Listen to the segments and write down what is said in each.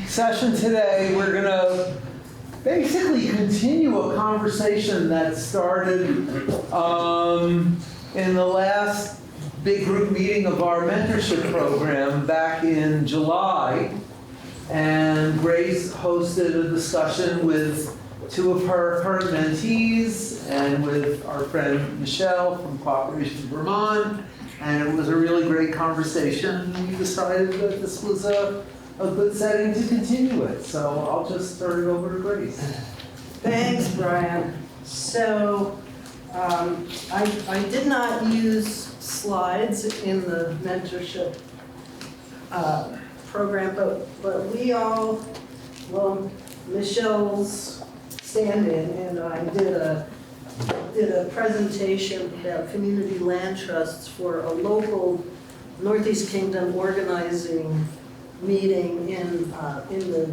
session today, we're going to basically continue a conversation that started in the last big group meeting of our mentorship program back in July. And Grace hosted a discussion with two of her current mentees and with our friend Michelle from Cooperation Vermont. And it was a really great conversation. We decided that this was a good setting to continue it. So I'll just turn it over to Grace. Thanks, Brian. So I did not use slides in the mentorship program, but we all, well, Michelle's stand-in and I did a presentation about community land trusts for a local Northeast Kingdom organizing meeting in the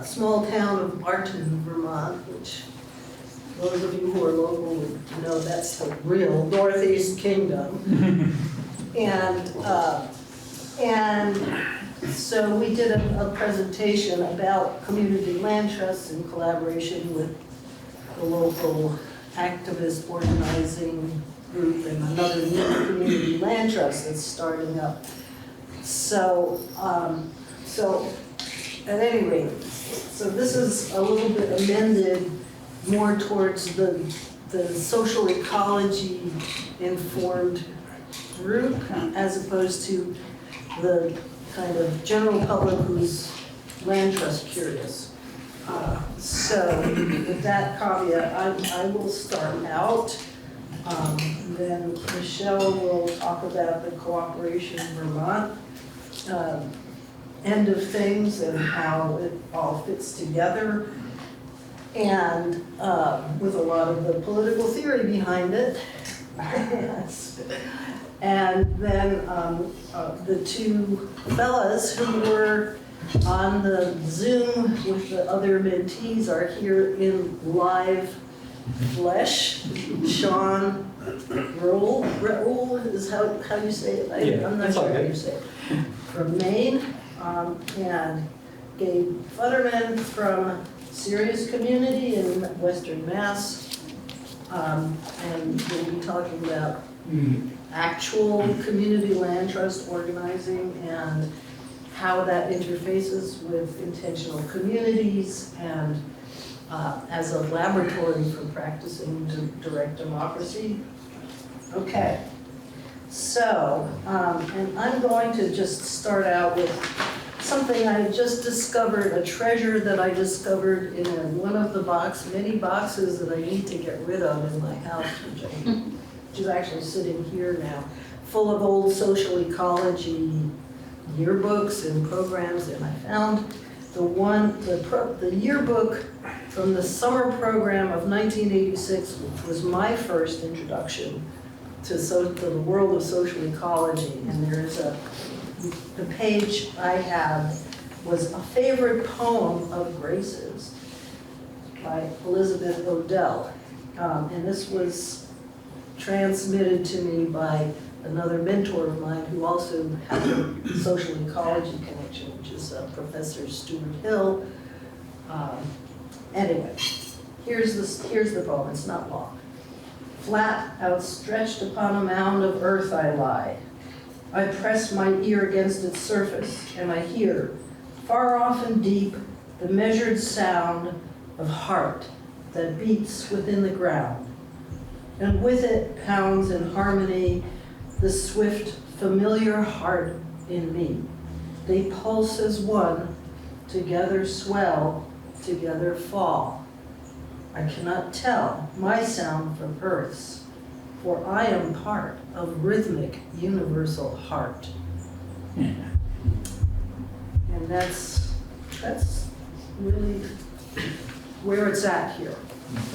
small town of Martin, Vermont, which those of you who are local would know that's the real Northeast Kingdom. And so we did a presentation about community land trusts in collaboration with the local activist organizing group and another new community land trust that's starting up. So at any rate, so this is a little bit amended more towards the social ecology informed group as opposed to the kind of general public who's land trust curious. So with that caveat, I will start out. Then Michelle will talk about the Cooperation Vermont end of things and how it all fits together, and with a lot of the political theory behind it. Yes. And then the two fellas who were on the Zoom with the other mentees are here in live flesh. Sean Raoul is how you say it. I'm not sure how you say it. From Maine, and Gabe Futterman from Serious Community in Western Mass, and we'll be talking about actual community land trust organizing and how that interfaces with intentional communities and as a laboratory for practicing direct democracy. Okay, so, and I'm going to just start out with something I just discovered, a treasure that I discovered in one of the many boxes that I need to get rid of in my house, which is actually sitting here now, full of old social ecology yearbooks and programs, and I found the yearbook from the summer program of 1986, which was my first introduction to the world of social ecology. And there's the page I had was a favorite poem of Grace's by Elizabeth Odell. And this was transmitted to me by another mentor of mine who also has a social ecology connection, which is Professor Stuart Hill. Anyway, here's the poem. It's not long. Flat, outstretched upon a mound of earth I lie. I press my ear against its surface, and I hear, far off and deep, the measured sound of heart that beats within the ground. And with it pounds in harmony the swift, familiar heart in me. They pulse as one, together swell, together fall. I cannot tell my sound from Earth's, for I am part of rhythmic universal heart. And that's really where it's at here.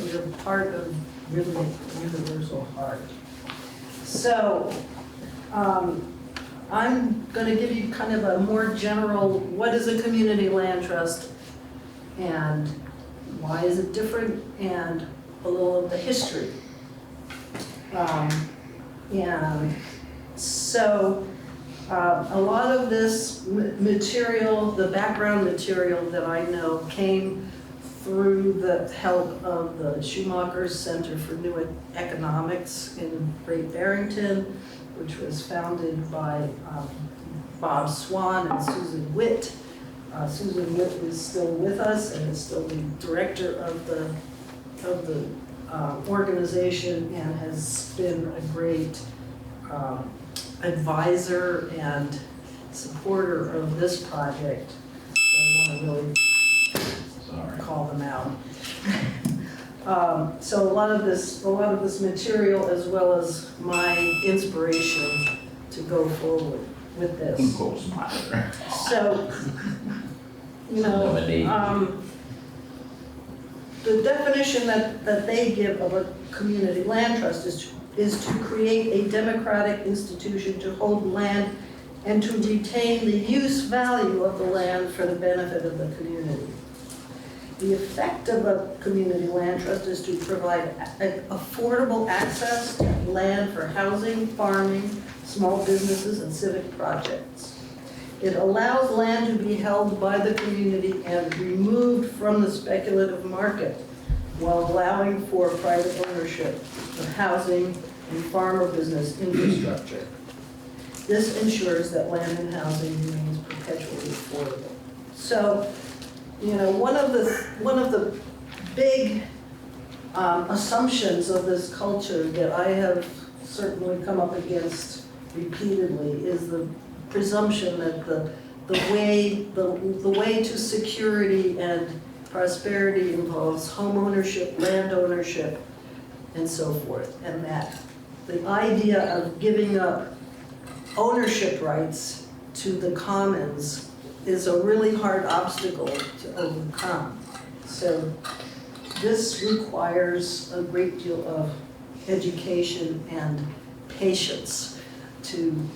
We're part of rhythmic universal heart. So I'm going to give you kind of a more general, what is a community land trust and why is it different, and a little of the history. And so A lot of this material, the background material that I know came through the help of the Schumacher Center for New Economics in Great Barrington, which was founded by Bob Swan and Susan Witt. Susan Witt is still with us and is still the director of the organization and has been a great advisor and supporter of this project. So I want to really call them out. So a lot of this material, as well as my inspiration to go forward with this. So, you know, the definition that they give of a community land trust is to create a democratic institution to hold land and to retain the use value of the land for the benefit of the community. The effect of a community land trust is to provide affordable access to land for housing, farming, small businesses, and civic projects. It allows land to be held by the community and removed from the speculative market while allowing for private ownership of housing and farmer business infrastructure. This ensures that land and housing remains perpetually affordable. So, you know, one of the big assumptions of this culture that I have certainly come up against repeatedly is the presumption that the way to security and prosperity involves home ownership, land ownership, and so forth, and that the idea of giving up ownership rights to the commons is a really hard obstacle to overcome. So this requires a great deal of education and patience to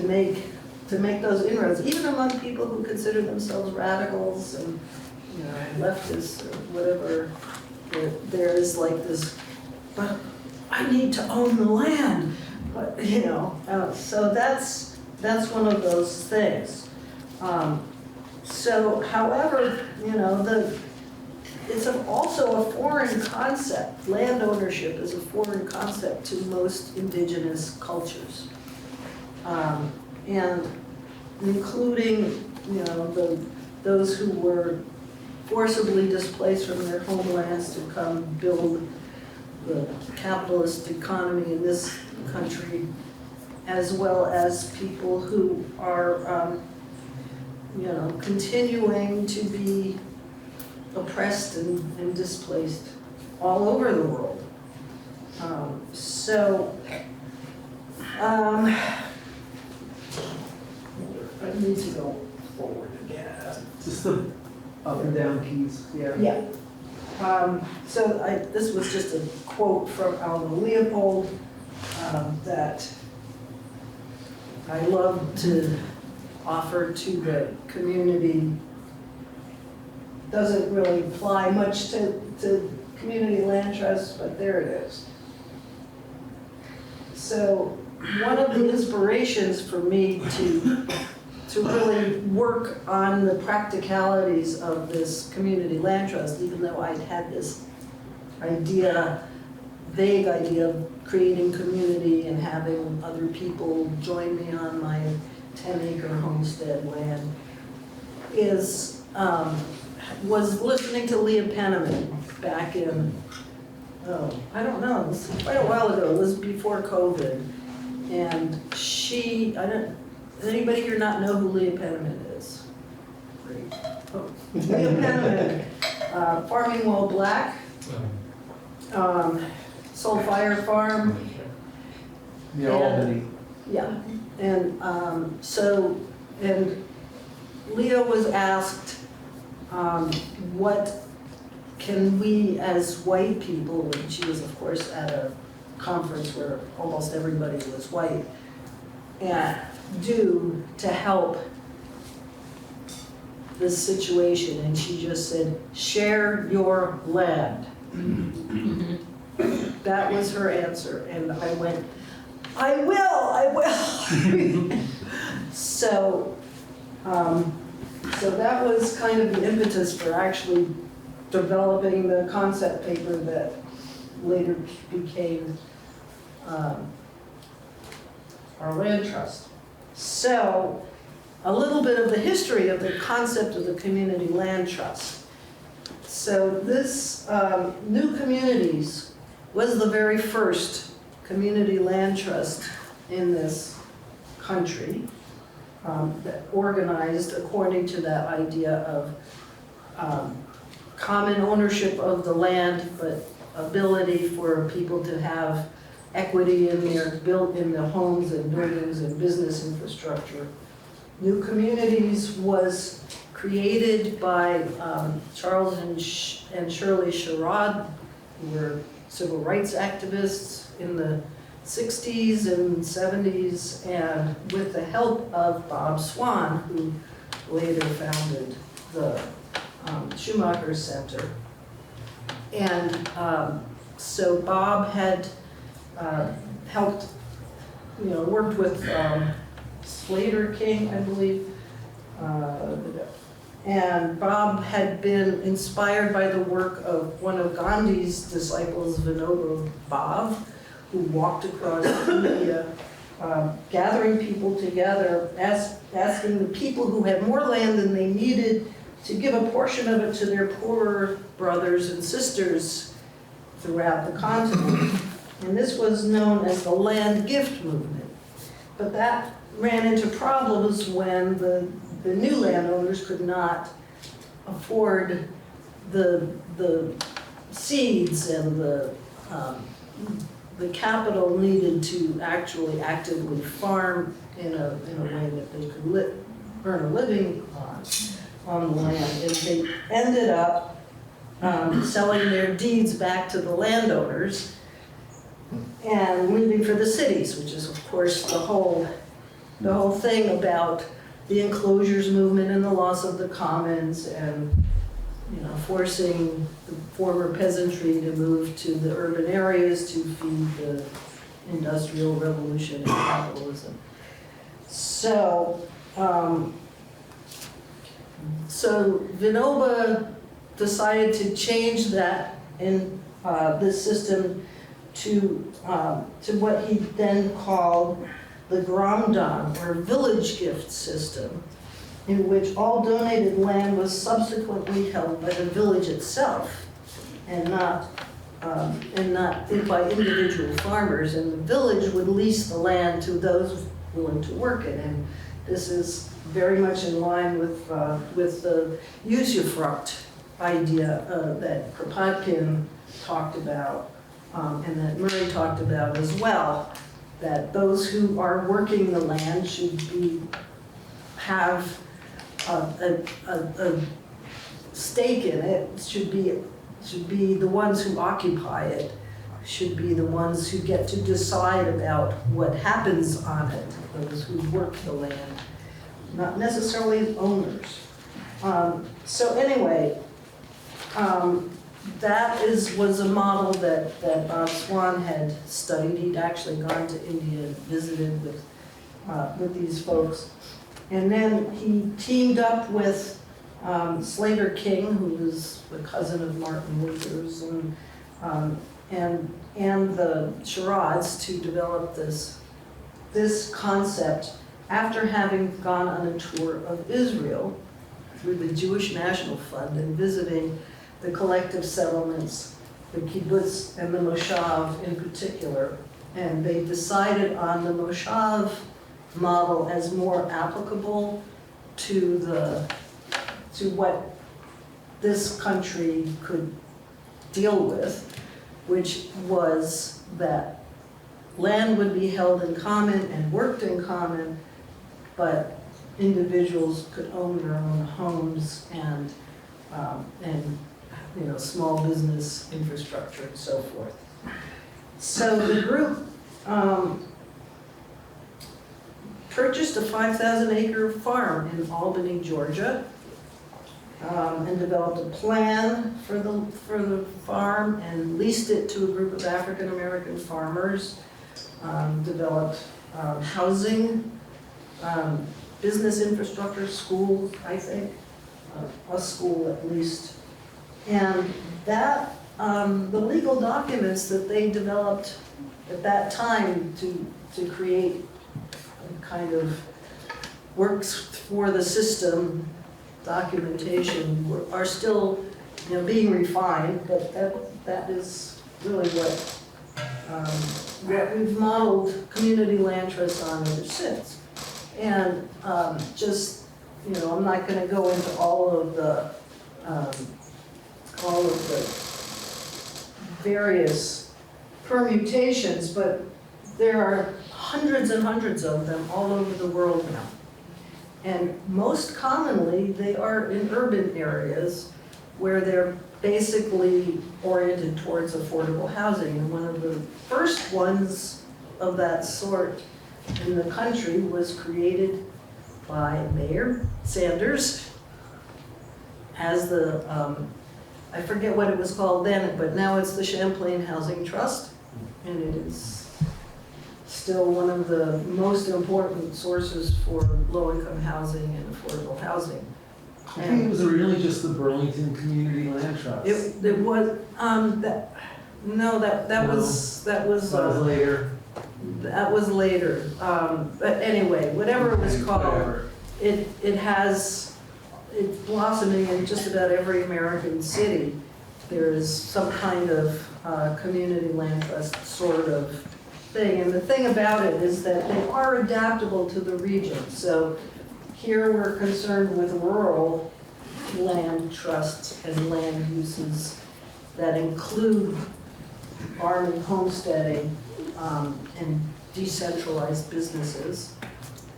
make those inroads, even among people who consider themselves radicals and, you know, leftists or whatever. There is like this, but I need to own the land. But, you know, so that's one of those things. So, however, you know, it's also a foreign concept. Land ownership is a foreign concept to most indigenous cultures. And including, you know, those who were forcibly displaced from their homelands to come build the capitalist economy in this country, as well as people who are, you know, continuing to be oppressed and displaced all over the world. I need to go forward again. Just the up and down keys, yeah. Yeah. This was just a quote from Aldo Leopold that I love to offer to the community. Doesn't really apply much to community land trusts, but there it is. So one of the inspirations for me to really work on the practicalities of this community land trust, even though I'd had this vague idea of creating community and having other people join me on my 10-acre homestead land, was listening to Leah Penniman back in, I don't know, it was quite a while ago. It was before COVID. And does anybody here not know who Leah Penniman is? Great. Oh. Leah Penniman, Farming While Black, Soul Fire Farm. Yeah, Albany. Yeah, and and Leah was asked, what can we as white people, and she was of course at a conference where almost everybody was white, do to help this situation, and she just said, share your land. That was her answer, and I went, I will. So, so that was kind of the impetus for actually developing the concept paper that later became our land trust. So, a little bit of the history of the concept of the community land trust. So this New Communities was the very first community land trust in this country that organized according to that idea of common ownership of the land, but ability for people to have equity in the homes and buildings and business infrastructure. New Communities was created by Charles and Shirley Sherrod, who were civil rights activists in the 60s and 70s, and with the help of Bob Swan, who later founded the Schumacher Center. And so Bob had helped, worked with Slater King, I believe. And Bob had been inspired by the work of one of Gandhi's disciples, Vinoba Bhave, who walked across India, gathering people together, asking the people who had more land than they needed to give a portion of it to their poorer brothers and sisters throughout the continent. And this was known as the land gift movement. But that ran into problems when the new landowners could not afford the seeds and the capital needed to actually actively farm in a way that they could earn a living on the land. And they ended up selling their deeds back to the landowners and leaving for the cities, which is of course the whole thing about the enclosures movement and the loss of the commons, and forcing the former peasantry to move to the urban areas to feed the industrial revolution and capitalism. So, so Vinoba decided to change that in this system to what he then called the Gramdan, or village gift system, in which all donated land was subsequently held by the village itself, and not by individual farmers. And the village would lease the land to those willing to work it. And this is very much in line with the usufruct idea that Kropotkin talked about, and that Murray talked about as well, that those who are working the land should have a stake in it, should be the ones who occupy it, should be the ones who get to decide about what happens on it, those who work the land, not necessarily owners. So anyway, that was a model that Bob Swan had studied. He'd actually gone to India and visited with these folks. And then he teamed up with Slater King, who was the cousin of Martin Luther's, and the Sherrods to develop this concept after having gone on a tour of Israel through the Jewish National Fund and visiting the collective settlements, the kibbutz and the moshav in particular. And they decided on the moshav model as more applicable to what this country could deal with, which was that land would be held in common and worked in common, but individuals could own their own homes and small business infrastructure and so forth. So the group purchased a 5,000-acre farm in Albany, Georgia, and developed a plan for the farm and leased it to a group of African-American farmers, developed housing, business infrastructure, schools, I think, a school at least. And that, the legal documents that they developed at that time to create a kind of works for the system documentation are still, being refined, but that is really what we've modeled community land trusts on ever since. And I'm not going to go into all of the various permutations, but there are hundreds and hundreds of them all over the world now. And most commonly, they are in urban areas where they're basically oriented towards affordable housing. And one of the first ones of that sort in the country was created by Mayor Sanders as the, I forget what it was called then, but now it's the Champlain Housing Trust. And it is still one of the most important sources for low-income housing and affordable housing. I think it was originally just the Burlington Community Land Trust. It was, that was later. That was later. But anyway, whatever it was called, Whatever. it's blossoming in just about every American city. There is some kind of community land trust sort of thing. And the thing about it is that they are adaptable to the region. So here we're concerned with rural land trusts and land uses that include farming, homesteading, and decentralized businesses.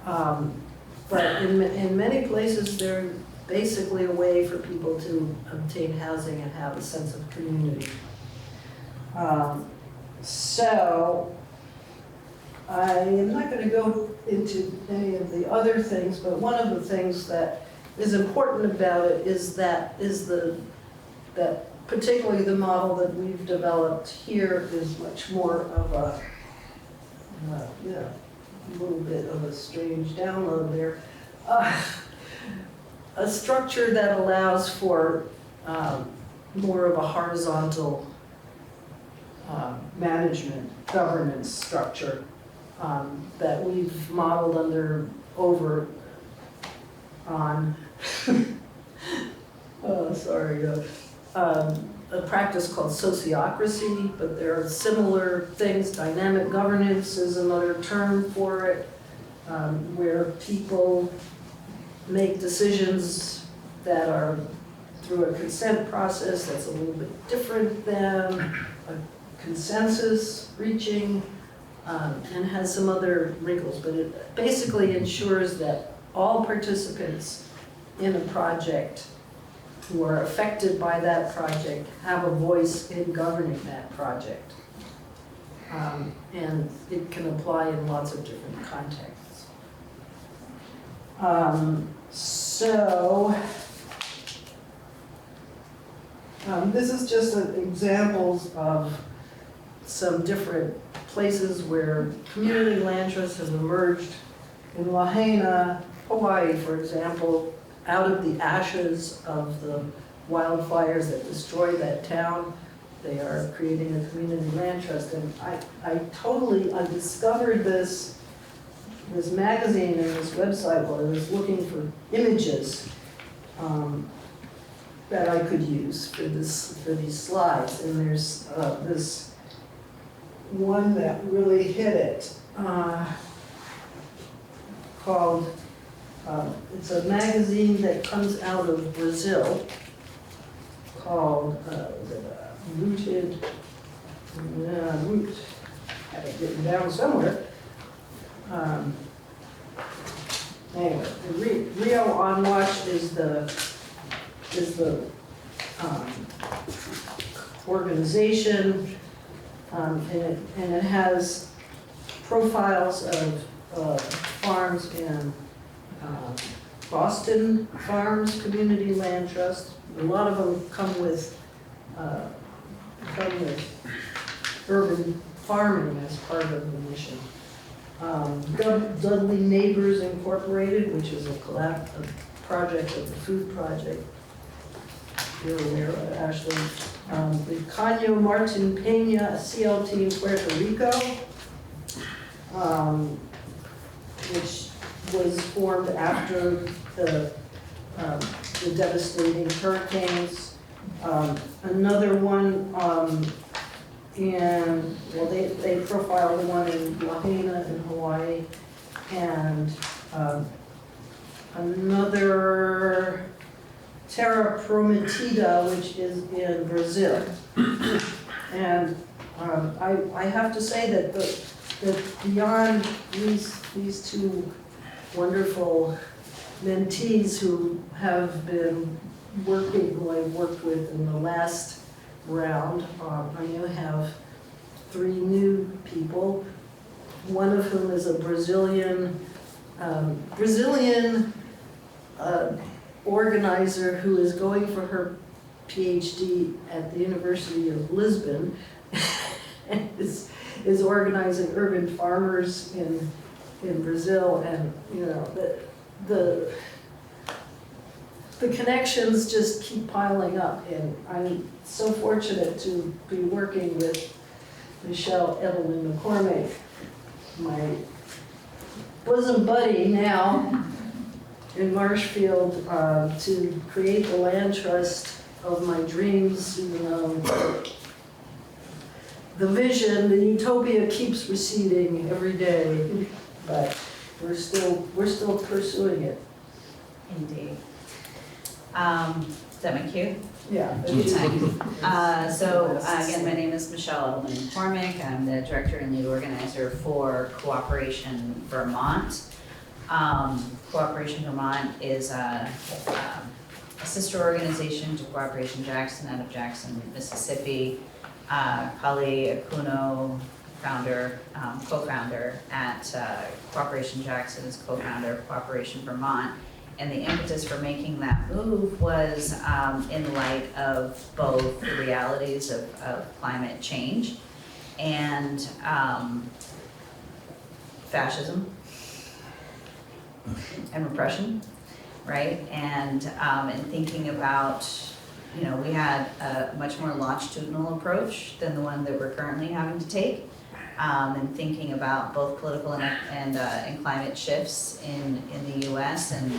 But in many places, they're basically a way for people to obtain housing and have a sense of community. So I am not going to go into any of the other things, but one of the things that is important about it is that particularly the model that we've developed here is much more of a little bit of a strange download there. A structure that allows for more of a horizontal management, governance structure that we've modeled over on a practice called sociocracy, but there are similar things. Dynamic governance is another term for it, where people make decisions that are through a consent process that's a little bit different than a consensus reaching, and has some other wrinkles, but it basically ensures that all participants in a project who are affected by that project have a voice in governing that project. And it can apply in lots of different contexts. This is just examples of some different places where community land trusts have emerged. In Lahaina, Hawaii, for example, out of the ashes of the wildfires that destroyed that town, they are creating a community land trust. And I discovered this magazine and this website while I was looking for images that I could use for these slides. And there's this one that really hit it, called, it's a magazine that comes out of Brazil called, Root, I have it written down somewhere. Anyway, the Rio On Watch is the organization, and it has profiles of farms in Boston Farms Community Land Trust. A lot of them come with urban farming as part of the mission. Dudley Neighbors Incorporated, which is a project of the Food Project. You're aware of Ashley. The Caño Martin Peña CLT in Puerto Rico, which was formed after the devastating hurricanes. Another one they profiled the one in Lahaina in Hawaii, and another Terra Prometida, which is in Brazil. And I have to say that beyond these two wonderful mentees who have been who I've worked with in the last round, I'm going to have 3 new people, one of whom is a Brazilian organizer who is going for her PhD at the University of Lisbon and is organizing urban farmers in Brazil, and the connections just keep piling up, and I'm so fortunate to be working with Michelle Evelyn McCormick, my bosom buddy now in Marshfield, to create the land trust of my dreams, even though the vision, the utopia keeps receding every day, but we're still pursuing it. Indeed. Is that my cue? Yeah. Again, my name is Michelle Evelyn McCormick. I'm the director and lead organizer for Cooperation Vermont. Cooperation Vermont is a sister organization to Cooperation Jackson out of Jackson, Mississippi. Kali Akuno, co-founder at Cooperation Jackson, is co-founder of Cooperation Vermont. And the impetus for making that move was in light of both the realities of climate change and fascism and repression, right? And thinking about, we had a much more longitudinal approach than the one that we're currently having to take. And thinking about both political and climate shifts in the U.S. and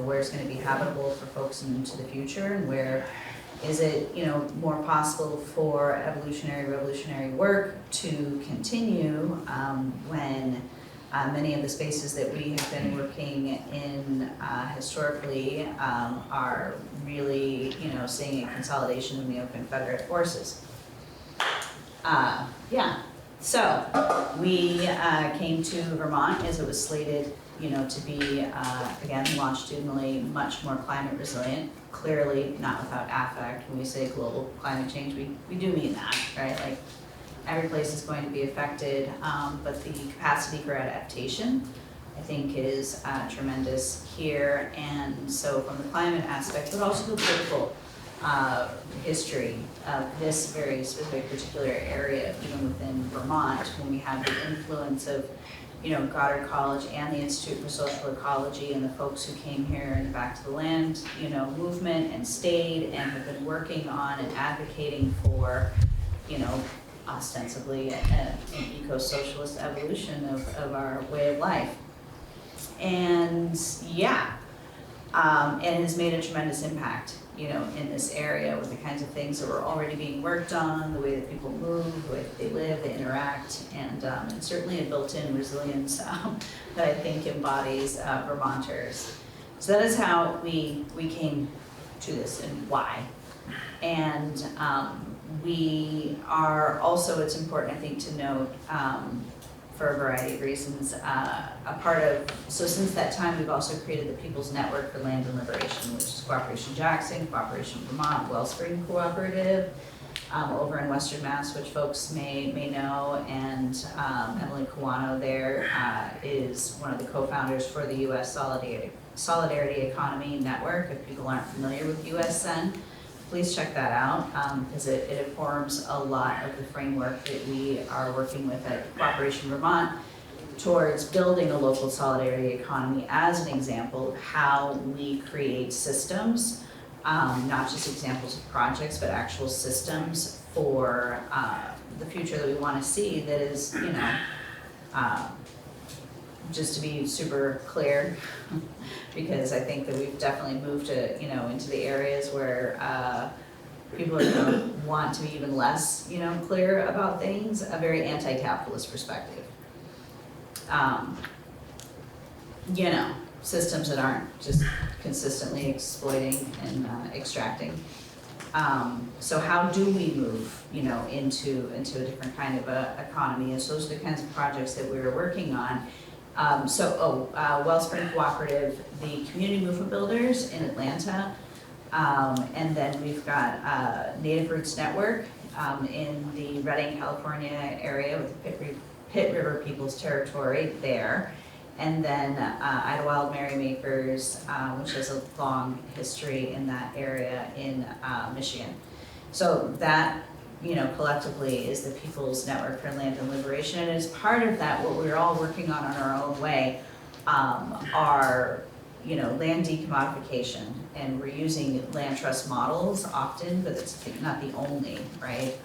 where it's going to be habitable for folks into the future, and where is it more possible for revolutionary work to continue when many of the spaces that we have been working in historically are really seeing a consolidation of neo-Confederate forces. So we came to Vermont as it was slated, to be, again, longitudinally much more climate resilient. Clearly not without affect. When we say global climate change, we do mean that, right? Like every place is going to be affected, but the capacity for adaptation, I think, is tremendous here. And so from the climate aspect, but also the political history of this very specific particular area, even within Vermont, when we have the influence of, Goddard College and the Institute for Social Ecology and the folks who came here in the Back to the Land, movement and stayed and have been working on and advocating for, ostensibly an eco-socialist evolution of our way of life. And and it has made a tremendous impact, in this area with the kinds of things that were already being worked on, the way that people move, the way that they live, they interact, and certainly a built-in resilience that I think embodies Vermonters. So that is how we came to this and why. And we are also, it's important, I think, to note, for a variety of reasons, a part of, so since that time we've also created the People's Network for Land and Liberation, which is Cooperation Jackson, Cooperation Vermont, Wellspring Cooperative, over in Western Mass, which folks may know, and Emily Kawano there is one of the co-founders for the U.S. Solidarity Economy Network. If people aren't familiar with USN, please check that out, because it informs a lot of the framework that we are working with at Cooperation Vermont towards building a local solidarity economy as an example of how we create systems, not just examples of projects, but actual systems for the future that we want to see that is, just to be super clear, because I think that we've definitely moved to, into the areas where people are gonna want to be even less, clear about things, a very anti-capitalist perspective. Systems that aren't just consistently exploiting and extracting. So how do we move, into a different kind of a economy? And so those are the kinds of projects that we were working on. Wellspring Cooperative, the Community Movement Builders in Atlanta, and then we've got Native Roots Network in the Redding, California area with the Pitt River People's Territory there. And then Idlewild Merrymakers, which has a long history in that area in Michigan. So that, collectively is the People's Network for Land and Liberation. And as part of that, what we're all working on our own way are, land decommodification. And we're using land trust models often, but it's not the only, right,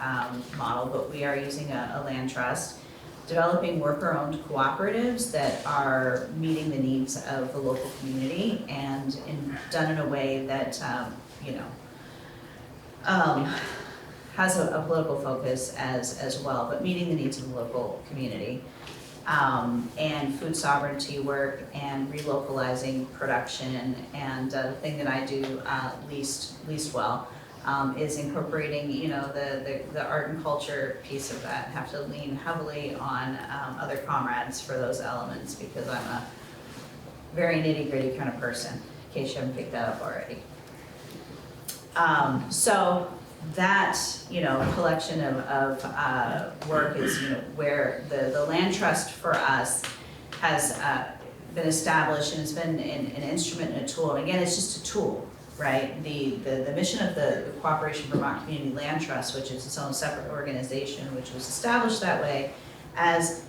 model, but we are using a land trust. Developing worker-owned cooperatives that are meeting the needs of the local community and done in a way that, has a political focus as well, but meeting the needs of the local community. And food sovereignty work and relocalizing production. And the thing that I do least well is incorporating, the art and culture piece of that. Have to lean heavily on other comrades for those elements because I'm a very nitty-gritty kind of person, in case you haven't picked that up already. So that, collection of work is, where the land trust for us has been established and it's been an instrument and a tool. And again, it's just a tool. Right, the mission of the Cooperation Vermont Community Land Trust, which is its own separate organization, which was established that way, as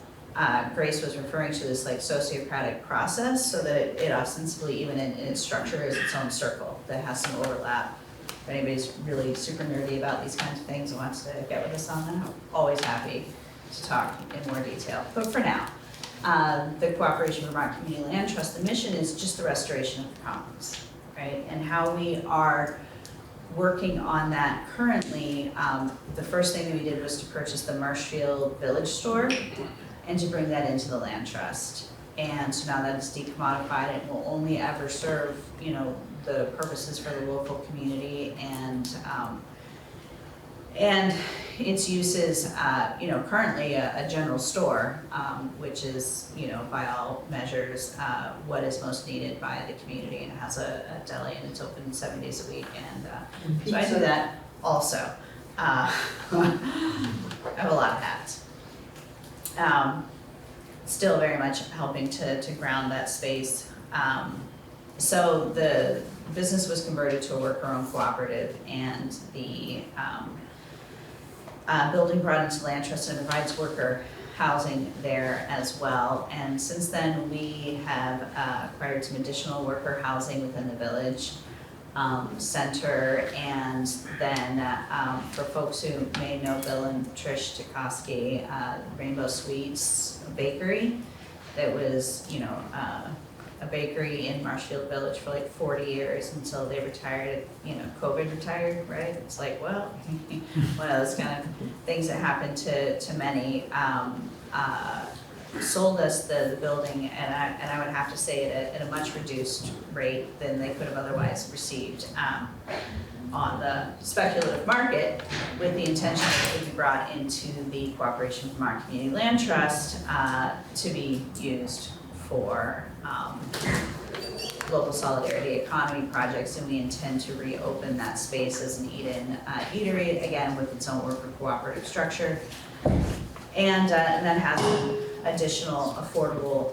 Grace was referring to this like sociocratic process, so that it ostensibly, even in its structure, is its own circle that has some overlap. If anybody's really super nerdy about these kinds of things and wants to get with us on that, I'm always happy to talk in more detail. But for now, the Cooperation Vermont Community Land Trust, the mission is just the restoration of the commons. Right, and how we are working on that currently, the first thing that we did was to purchase the Marshfield Village store and to bring that into the land trust. And so now that it's decommodified, it will only ever serve, the purposes for the local community and its uses, currently a general store, which is, by all measures, what is most needed by the community, and it has a deli and it's open 7 days a week, and so I do that also. I have a lot of hats. Still very much helping to ground that space. So the business was converted to a worker-owned cooperative, and the building brought into land trust and provides worker housing there as well. And since then, we have acquired some additional worker housing within the village center. And then for folks who may know Bill and Trish Tikoski, Rainbow Sweets Bakery, that was, a bakery in Marshfield Village for like 40 years until they retired, COVID retired, right? It's like, well, one of those kind of things that happen to many. Sold us the building, and I would have to say at a much reduced rate than they could have otherwise received on the speculative market, with the intention that it would be brought into the Cooperation Vermont Community Land Trust to be used for local solidarity economy projects, and we intend to reopen that space as an eat-in eatery, again with its own worker cooperative structure, and then have additional affordable,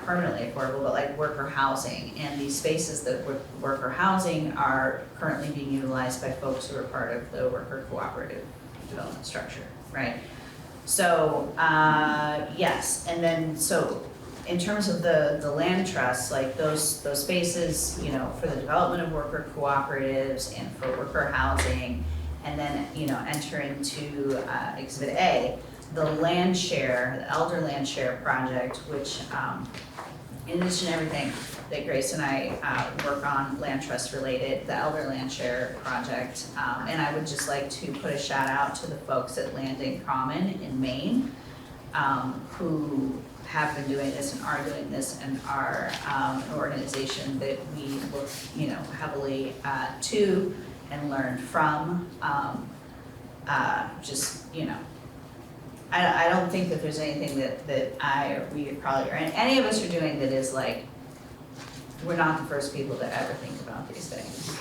permanently affordable, but like worker housing. And these spaces that worker housing are currently being utilized by folks who are part of the worker cooperative development structure, right? So, yes, and then, so in terms of the land trusts, like those spaces, you know, for the development of worker cooperatives and for worker housing, and then, you know, enter into Exhibit A, the land share, the Elder Land Share Project, which, in addition to everything that Grace and I work on land trust related, the Elder Land Share Project, and I would just like to put a shout out to the folks at Land in Common in Maine, who have been doing this and are doing this and are an organization that we look, you know, heavily to and learn from. Just, you know, I don't think that there's anything that I or we probably, or any of us are doing that is like, we're not the first people to ever think about these things,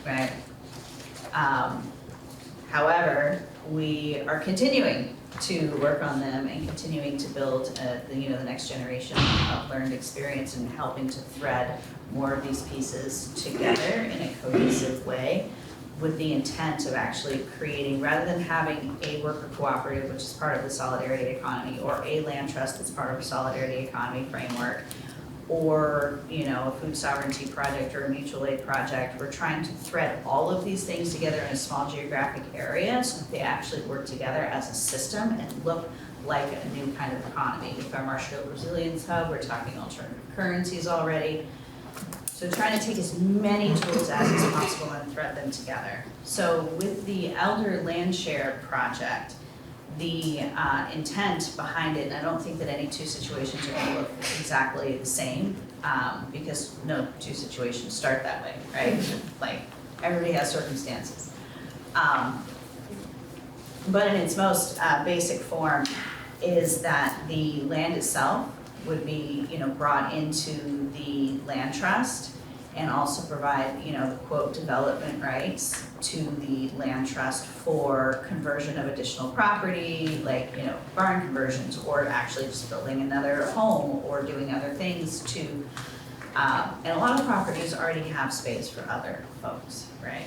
right? However, we are continuing to work on them and continuing to build, the next generation of learned experience and helping to thread more of these pieces together in a cohesive way, with the intent of actually creating, rather than having a worker cooperative, which is part of the solidarity economy, or a land trust that's part of a solidarity economy framework, or, you know, a food sovereignty project or a mutual aid project. We're trying to thread all of these things together in a small geographic area so that they actually work together as a system and look like a new kind of economy. With our Marshfield Resilience Hub, we're talking alternative currencies already. So trying to take as many tools as is possible and thread them together. So with the Elder Land Share Project, the intent behind it, and I don't think that any two situations are gonna look exactly the same, because no two situations start that way, right? Like, everybody has circumstances. But in its most basic form is that the land itself would be, you know, brought into the land trust and also provide, you know, the quote development rights to the land trust for conversion of additional property, like, you know, barn conversions, or actually just building another home or doing other things to, and a lot of properties already have space for other folks, right?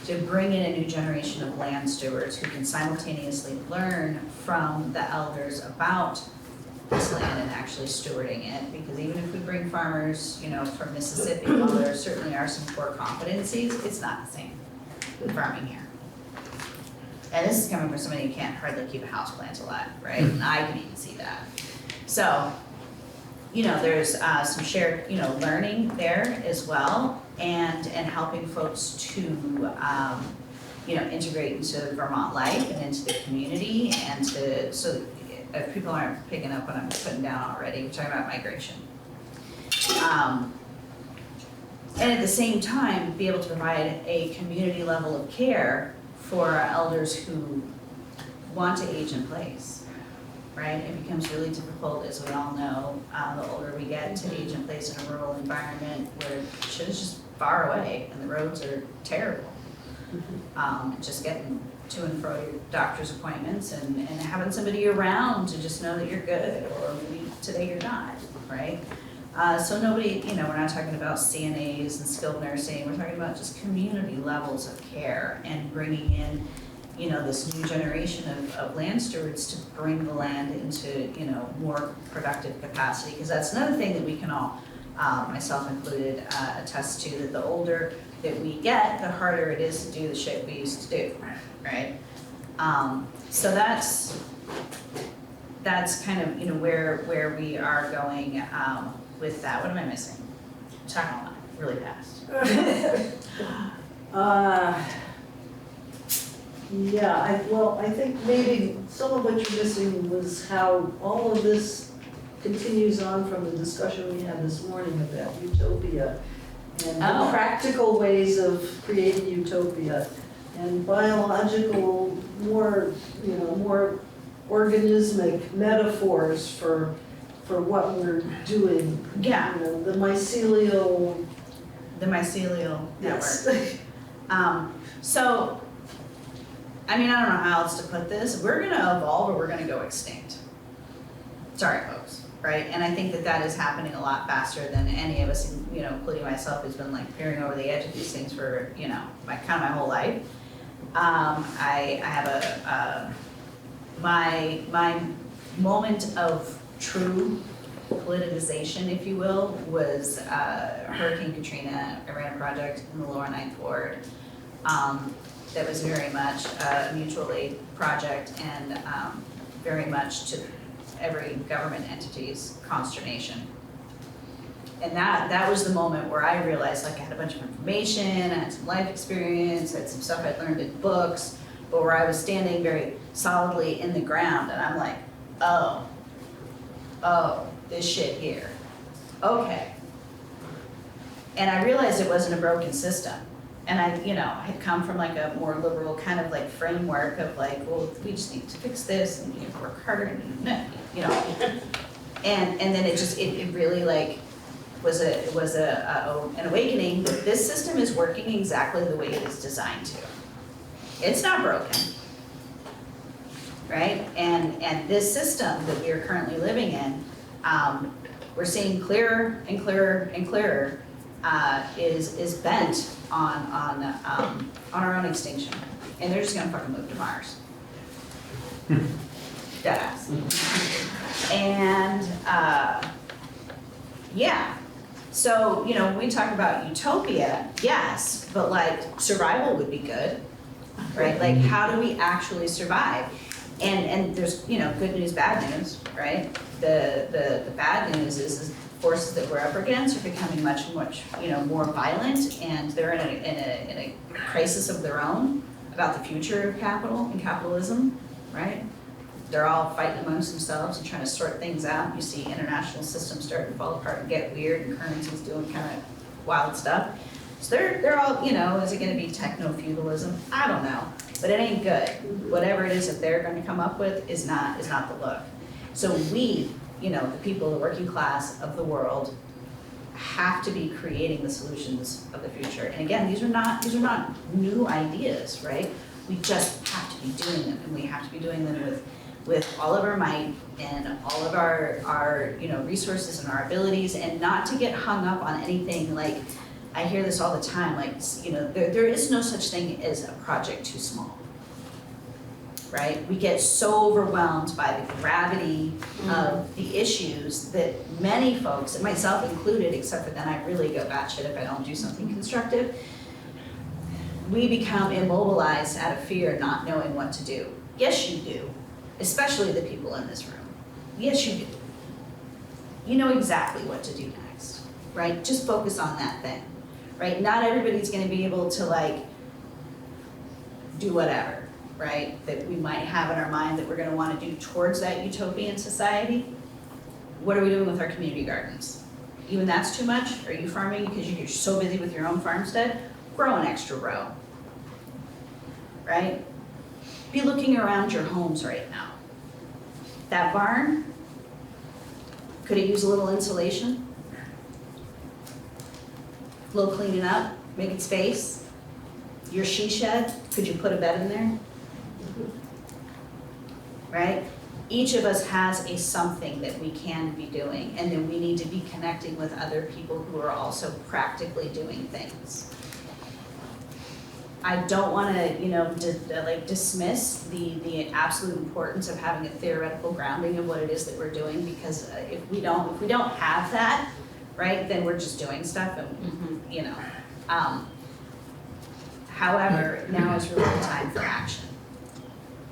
To bring in a new generation of land stewards who can simultaneously learn from the elders about this land and actually stewarding it, because even if we bring farmers, you know, from Mississippi, while there certainly are some core competencies, it's not the same with farming here. And this is coming from somebody who can't hardly keep a houseplant alive, right? And I can even see that. So, you know, there's some shared, you know, learning there as well, and helping folks to, you know, integrate into Vermont life and into the community, and to, so if people aren't picking up what I'm putting down already, we're talking about migration. And at the same time, be able to provide a community level of care for our elders who want to age in place, right? It becomes really difficult, as we all know, the older we get, to age in place in a rural environment where shit is just far away and the roads are terrible. Just getting to and fro your doctor's appointments and having somebody around to just know that you're good, or maybe today you're not, right? So nobody, you know, we're not talking about CNAs and skilled nursing, we're talking about just community levels of care and bringing in, you know, this new generation of land stewards to bring the land into, you know, more productive capacity. Because that's another thing that we can all, myself included, attest to, that the older that we get, the harder it is to do the shit we used to do, right? So that's kind of, you know, where we are going with that. What am I missing? I'm talking a lot, really fast. Yeah, I think maybe some of what you're missing was how all of this continues on from the discussion we had this morning about utopia and the practical ways of creating utopia and biological, more organismic metaphors for what we're doing. Yeah. You know, the mycelial network. So, I mean, I don't know how else to put this. We're gonna evolve or we're gonna go extinct. Sorry, folks, right? And I think that is happening a lot faster than any of us, you know, including myself, who's been like peering over the edge of these things for, you know, my whole life. I have my moment of true politicization, if you will, was Hurricane Katrina. I ran a project in the lower Ninth Ward that was very much a mutual aid project and very much to every government entity's consternation. And that was the moment where I realized, like, I had a bunch of information, I had some life experience, I had some stuff I'd learned in books, but where I was standing very solidly in the ground, and I'm like, oh, this shit here, okay. And I realized it wasn't a broken system. And I, had come from like a more liberal kind of like framework of like, well, we just need to fix this and we need to work harder and, and then it really like was an awakening that this system is working exactly the way it is designed to. It's not broken, right? And this system that we are currently living in, we're seeing clearer and clearer and clearer, is bent on our own extinction, and they're just gonna fucking move to Mars. Deadass. And yeah, so when we talk about utopia, yes, but like survival would be good, right? Like how do we actually survive? And there's good news, bad news, right? The bad news is forces that we're up against are becoming much more violent, and they're in a crisis of their own about the future of capital and capitalism, right? They're all fighting amongst themselves and trying to sort things out. You see international systems starting to fall apart and get weird, and currencies doing kind of wild stuff. So they're all, is it going to be techno-feudalism? I don't know, but it ain't good. Whatever it is that they're going to come up with is not the look. So we, the people, the working class of the world, have to be creating the solutions of the future. And again, these are not new ideas, right? We just have to be doing them, and we have to be doing them with all of our might and all of our resources and our abilities, and not to get hung up on anything. Like, I hear this all the time, like, there is no such thing as a project too small. Right? We get so overwhelmed by the gravity of the issues that many folks, and myself included, except for then I really go batshit if I don't do something constructive, we become immobilized out of fear, not knowing what to do. Yes, you do, especially the people in this room. Yes, you do. You know exactly what to do next, right? Just focus on that thing, right? Not everybody's gonna be able to like do whatever, right, that we might have in our mind that we're going to want to do towards that utopian society. What are we doing with our community gardens? Even that's too much? Are you farming because you're so busy with your own farmstead? Grow an extra row, right? Be looking around your homes right now. That barn, could it use a little insulation? A little cleaning up, making space? Your she shed, could you put a bed in there? Right? Each of us has a something that we can be doing, and then we need to be connecting with other people who are also practically doing things. I don't want to, dismiss the absolute importance of having a theoretical grounding of what it is that we're doing, because if we don't have that, right, then we're just doing stuff, and however, now is really the time for action.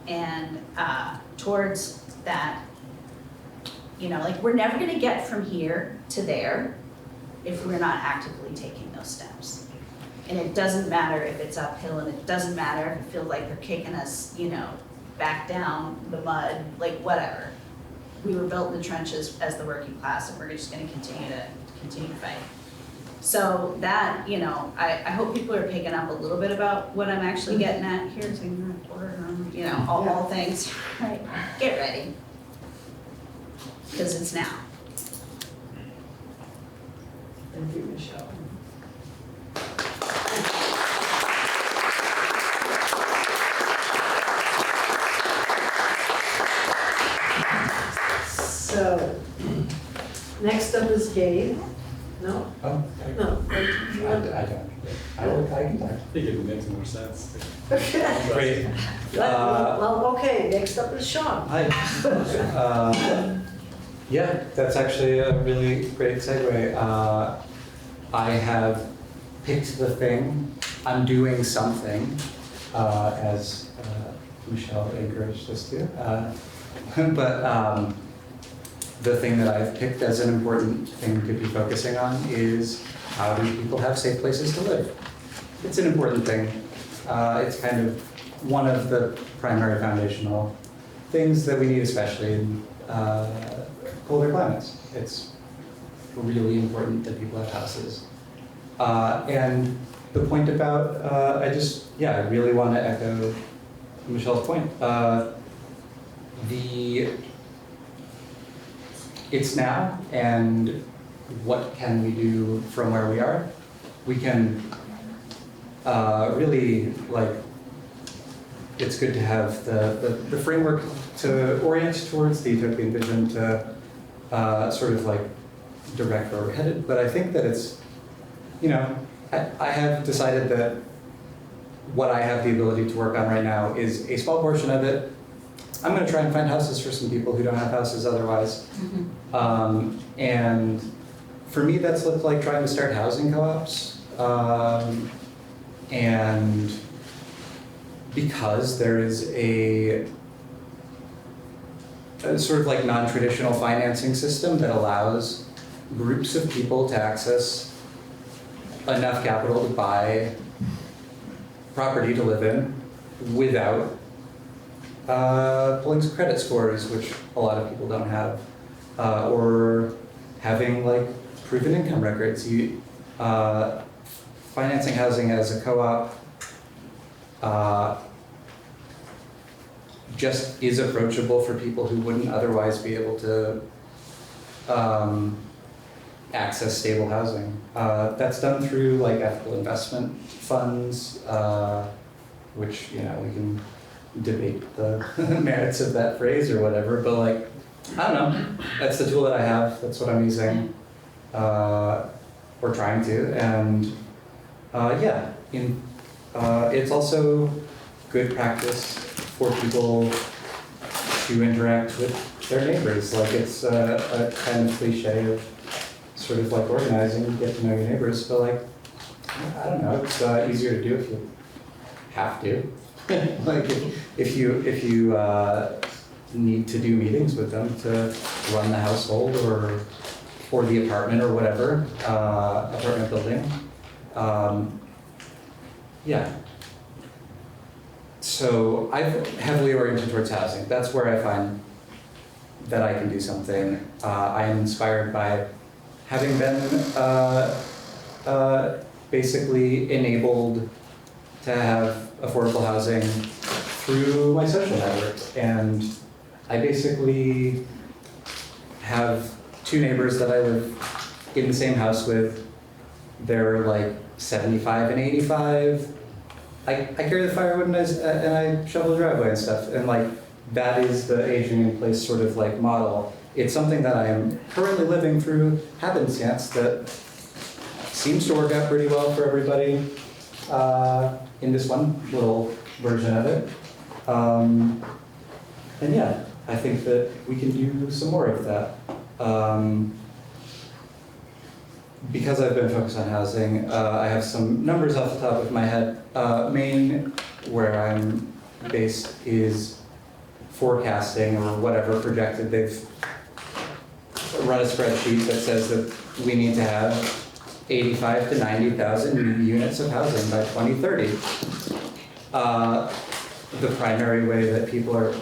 And towards that, we're never gonna get from here to there if we're not actively taking those steps. And it doesn't matter if it's uphill, and it doesn't matter if it feels like they're kicking us, back down the mud, like whatever. We were built in the trenches as the working class, and we're just gonna continue to fight. So that, I hope people are picking up a little bit about what I'm actually getting at here, all things, right? Get ready, because it's now. Thank you, Michelle. So, next up is Gabe. No? Oh, No. I don't. I can talk. I think it makes more sense. Great. Well, okay, next up is Sean. Hi. Yeah, that's actually a really great segue. I have picked the thing. I'm doing something, as Michelle encouraged us to. But the thing that I've picked as an important thing to be focusing on is how do people have safe places to live? It's an important thing. It's kind of one of the primary foundational things that we need, especially in colder climates. It's really important that people have houses. And the point about, I really want to echo Michelle's point. It's now, and what can we do from where we are? We can really, it's good to have the framework to orient towards the utopian vision to sort of direct where we're headed. But I think that it's, I have decided that what I have the ability to work on right now is a small portion of it. I'm going to try and find houses for some people who don't have houses otherwise. And for me, that's looked like trying to start housing co-ops. And because there is a sort of non-traditional financing system that allows groups of people to access enough capital to buy property to live in without pulling some credit scores, which a lot of people don't have, or having proven income records. Financing housing as a co-op just is approachable for people who wouldn't otherwise be able to access stable housing. That's done through ethical investment funds, which we can debate the merits of that phrase or whatever, but I don't know. That's the tool that I have. That's what I'm using, or trying to, and it's also good practice for people to interact with their neighbors. It's a kind of cliche of sort of organizing, get to know your neighbors, but I don't know, it's easier to do if you have to. if you need to do meetings with them to run the household or the apartment or whatever, apartment building. So I've heavily oriented towards housing. That's where I find that I can do something. I am inspired by having been basically enabled to have affordable housing through my social network. And I basically have two neighbors that I live in the same house with. They're 75 and 85. I carry the firewood and I shovel the driveway and stuff. And that is the aging in place sort of model. It's something that I am currently living through happenstance that seems to work out pretty well for everybody in this one little version of it. And I think that we can do some more of that. Because I've been focused on housing, I have some numbers off the top of my head. Maine, where I'm based, is forecasting or whatever projected. They've run a spreadsheet that says that we need to have 85 to 90,000 new units of housing by 2030. The primary way that people are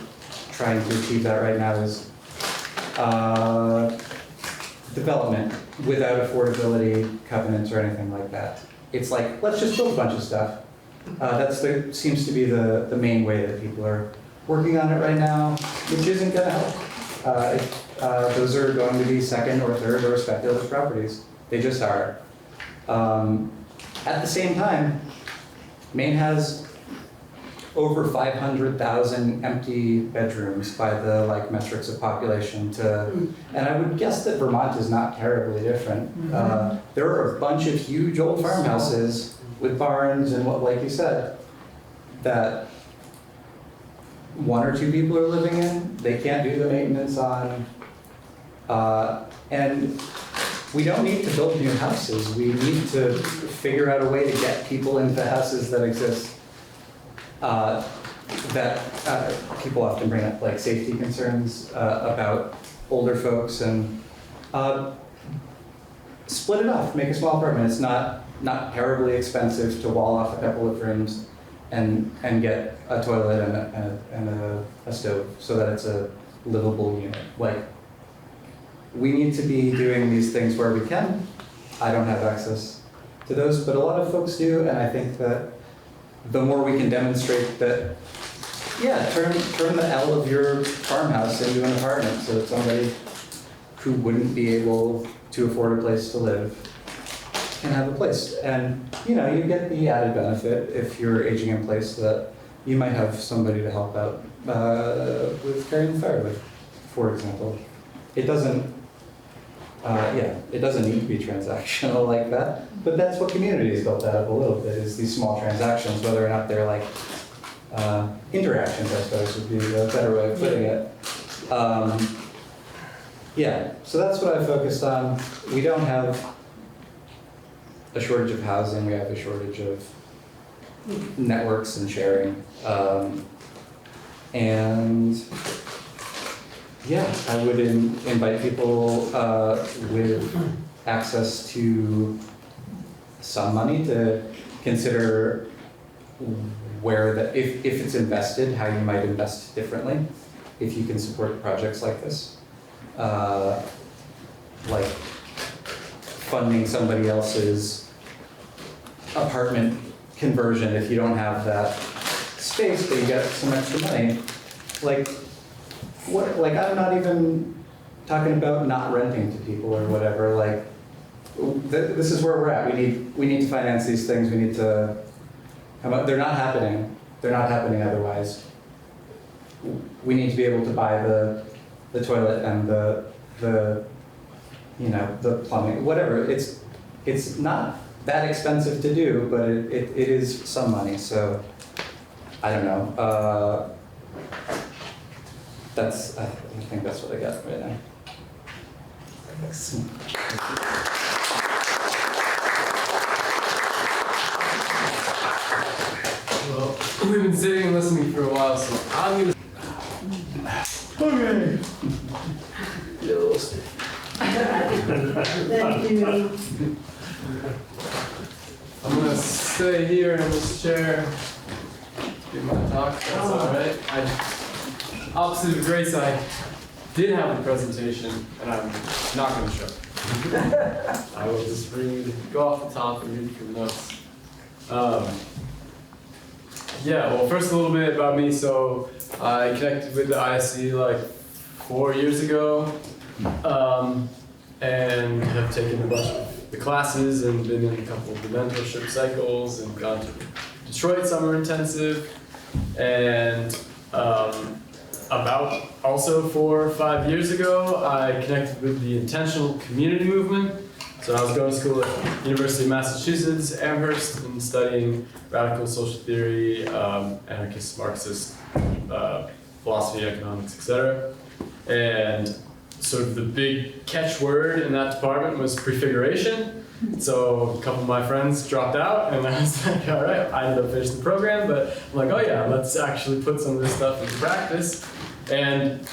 trying to achieve that right now is development without affordability covenants or anything like that. It's let's just build a bunch of stuff. Seems to be the main way that people are working on it right now, which isn't going to help. Those are going to be second or third or speculative properties. They just are. At the same time, Maine has over 500,000 empty bedrooms by the metrics of population and I would guess that Vermont is not terribly different. There are a bunch of huge old farmhouses with barns and what, like you said, that 1 or 2 people are living in, they can't do the maintenance on, and we don't need to build new houses. We need to figure out a way to get people into houses that exist. People often bring up like safety concerns about older folks, and split it off, make a small apartment. It's not terribly expensive to wall off a couple of rooms and get a toilet and a stove so that it's a livable unit. Like, we need to be doing these things where we can. I don't have access to those, but a lot of folks do, and I think that the more we can demonstrate that, yeah, turn the L of your farmhouse into an apartment so that somebody who wouldn't be able to afford a place to live can have a place. And you know, you get the added benefit if you're aging in place that you might have somebody to help out with carrying the firewood, for example. It doesn't need to be transactional like that, but that's what community is built out of a little bit, is these small transactions, whether or not they're like interactions, I suppose would be a better way of putting it. Yeah, so that's what I focused on. We don't have a shortage of housing, we have a shortage of networks and sharing. And yeah, I would invite people with access to some money to consider if it's invested, how you might invest differently, if you can support projects like this. Like funding somebody else's apartment conversion if you don't have that space, but you get some extra money. Like, I'm not even talking about not renting to people or whatever. Like, this is where we're at. We need to finance these things. We need to. They're not happening. They're not happening otherwise. We need to be able to buy the toilet and the plumbing, whatever. It's not that expensive to do, but it is some money. So I don't know. I think that's what I got right now. Thanks. Well, we've been sitting and listening for a while, so I'm gonna. Okay. Thank you. I'm gonna stay here in this chair, give my talk. That's all right. Opposite of Grace, I did have a presentation, and I'm not going to show. I will just go off the top and read from notes. Yeah, well, first a little bit about me. So I connected with the ISC like 4 years ago, and have taken a bunch of the classes and been in a couple of the mentorship cycles and gone to Detroit summer intensive, and about also 4 or 5 years ago, I connected with the intentional community movement. So I was going to school at University of Massachusetts, Amherst, and studying radical social theory, anarchist, Marxist, philosophy, economics, etc. And sort of the big catchword in that department was prefiguration. So a couple of my friends dropped out, and I was like, all right, I ended up finishing the program, but I'm like, oh yeah, let's actually put some of this stuff into practice. And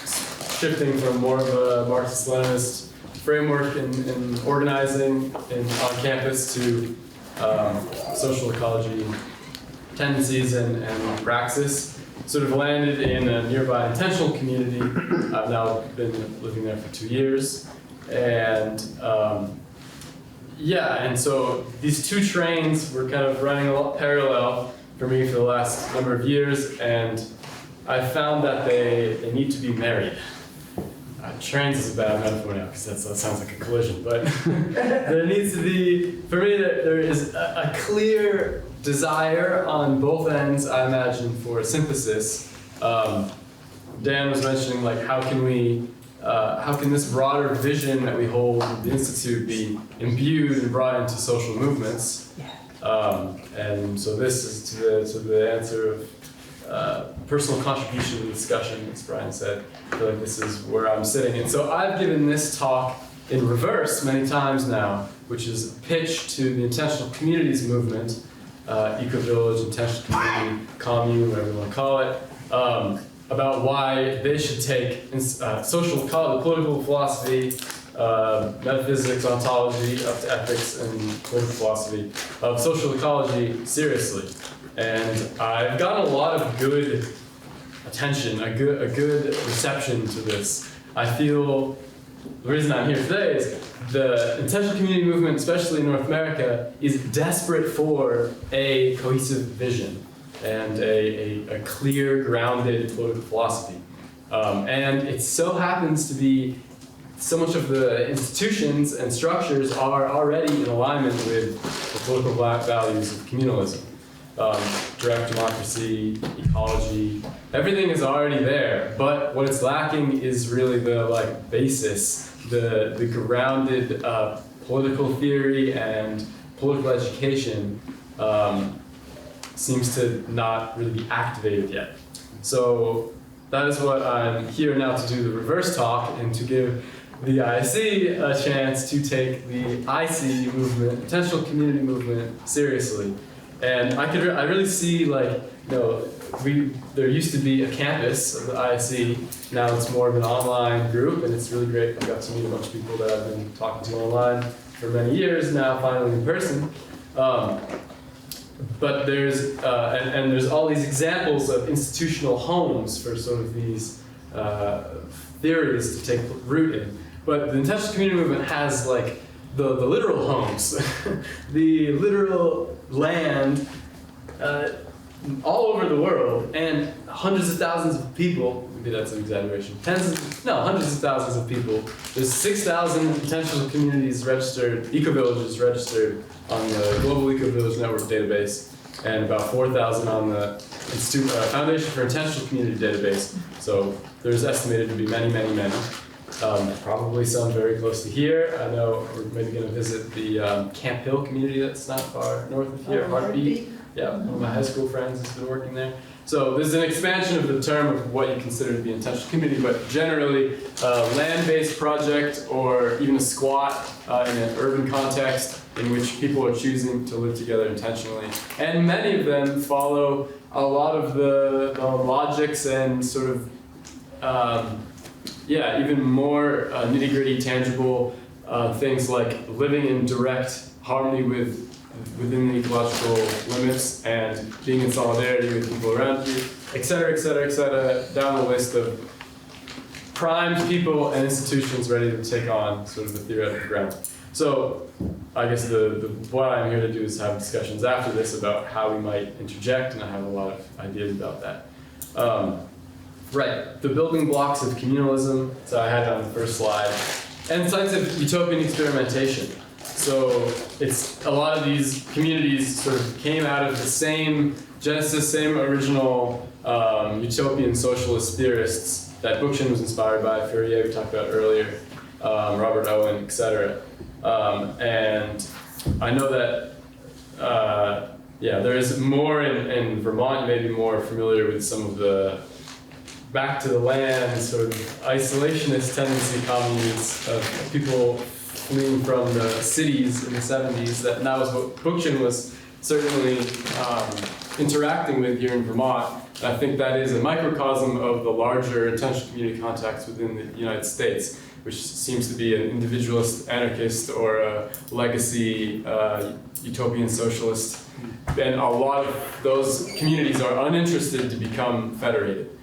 shifting from more of a Marxist-Leninist framework in organizing on campus to social ecology tendencies and praxis, sort of landed in a nearby intentional community. I've now been living there for 2 years. And yeah, and so these two trains were kind of running a lot parallel for me for the last number of years, and I found that they need to be married. Trains is a bad metaphor now because that sounds like a collision, but there needs to be, for me, there is a clear desire on both ends, I imagine, for synthesis. Dan was mentioning, like, how can this broader vision that we hold at the Institute be imbued and brought into social movements? And so this is to the answer of personal contribution to the discussion, as Brian said. I feel like this is where I'm sitting. And so I've given this talk in reverse many times now, which is a pitch to the intentional communities movement, eco-village, intentional community, commune, whatever you want to call it, about why they should take social ecology, political philosophy, metaphysics, ontology, up to ethics and political philosophy of social ecology seriously. And I've gotten a lot of good attention, a good reception to this. I feel the reason I'm here today is the intentional community movement, especially in North America, is desperate for a cohesive vision and a clear, grounded political philosophy. And it so happens to be so much of the institutions and structures are already in alignment with the political values of communalism. Direct democracy, ecology, everything is already there, but what it's lacking is really the basis, the grounded political theory and political education seems to not really be activated yet. So that is what I'm here now to do, the reverse talk, and to give the IC a chance to take the IC movement, intentional community movement, seriously. And I really see, there used to be a campus of the IC. Now it's more of an online group, and it's really great. I got to meet a bunch of people that I've been talking to online for many years now, finally in person. But there's and there's all these examples of institutional homes for sort of these theories to take root in. But the intentional community movement has the literal homes, the literal land all over the world, and hundreds of thousands of people. Maybe that's an exaggeration. Hundreds of thousands of people. There's 6,000 intentional communities registered, eco-villages registered on the Global Eco-Village Network database, and about 4,000 on the Foundation for Intentional Community database. So there's estimated to be many, many, many. Probably some very close to here. I know we're maybe going to visit the Camp Hill community that's not far north of here, Heartbeat. Yeah, one of my high school friends has been working there. So there's an expansion of the term of what you consider to be intentional community, but generally land-based project or even a squat in an urban context in which people are choosing to live together intentionally. And many of them follow a lot of the logics and sort of even more nitty-gritty, tangible things like living in direct harmony within the ecological limits and being in solidarity with people around you, et cetera, et cetera, et cetera, down the list of primed people and institutions ready to take on sort of the theoretical ground. So I guess what I'm here to do is have discussions after this about how we might interject, and I have a lot of ideas about that. Right, the building blocks of communalism, so I had it on the first slide, and sites of utopian experimentation. So it's a lot of these communities sort of came out of the same genesis, same original utopian socialist theorists that Bookchin was inspired by, Fourier we talked about earlier, Robert Owen, etc. And I know that, there is more in Vermont. You may be more familiar with some of the back to the land, sort of isolationist tendency communes of people fleeing from the cities in the 70s. That was what Bookchin was certainly interacting with here in Vermont. And I think that is a microcosm of the larger intentional community context within the United States, which seems to be an individualist anarchist or a legacy utopian socialist. And a lot of those communities are uninterested to become federated.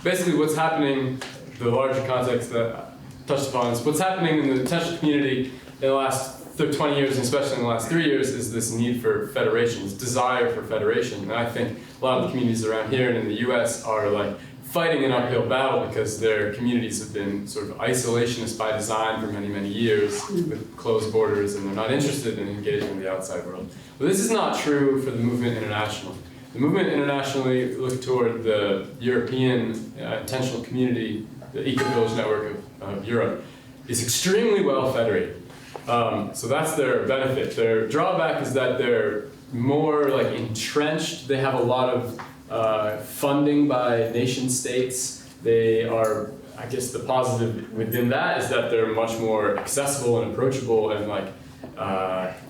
Basically what's happening, the larger context that I touched upon, is what's happening in the intentional community in the last 20 years, and especially in the last 3 years, is this need for federation, this desire for federation. And I think a lot of the communities around here and in the US are fighting an uphill battle because their communities have been sort of isolationist by design for many, many years with closed borders, and they're not interested in engaging with the outside world. But this is not true for the movement internationally. The movement internationally looked toward the European intentional community, the Eco-Village Network of Europe, is extremely well federated. So that's their benefit. Their drawback is that their more like entrenched. They have a lot of funding by nation states. They are, I guess the positive within that is that they're much more accessible and approachable and like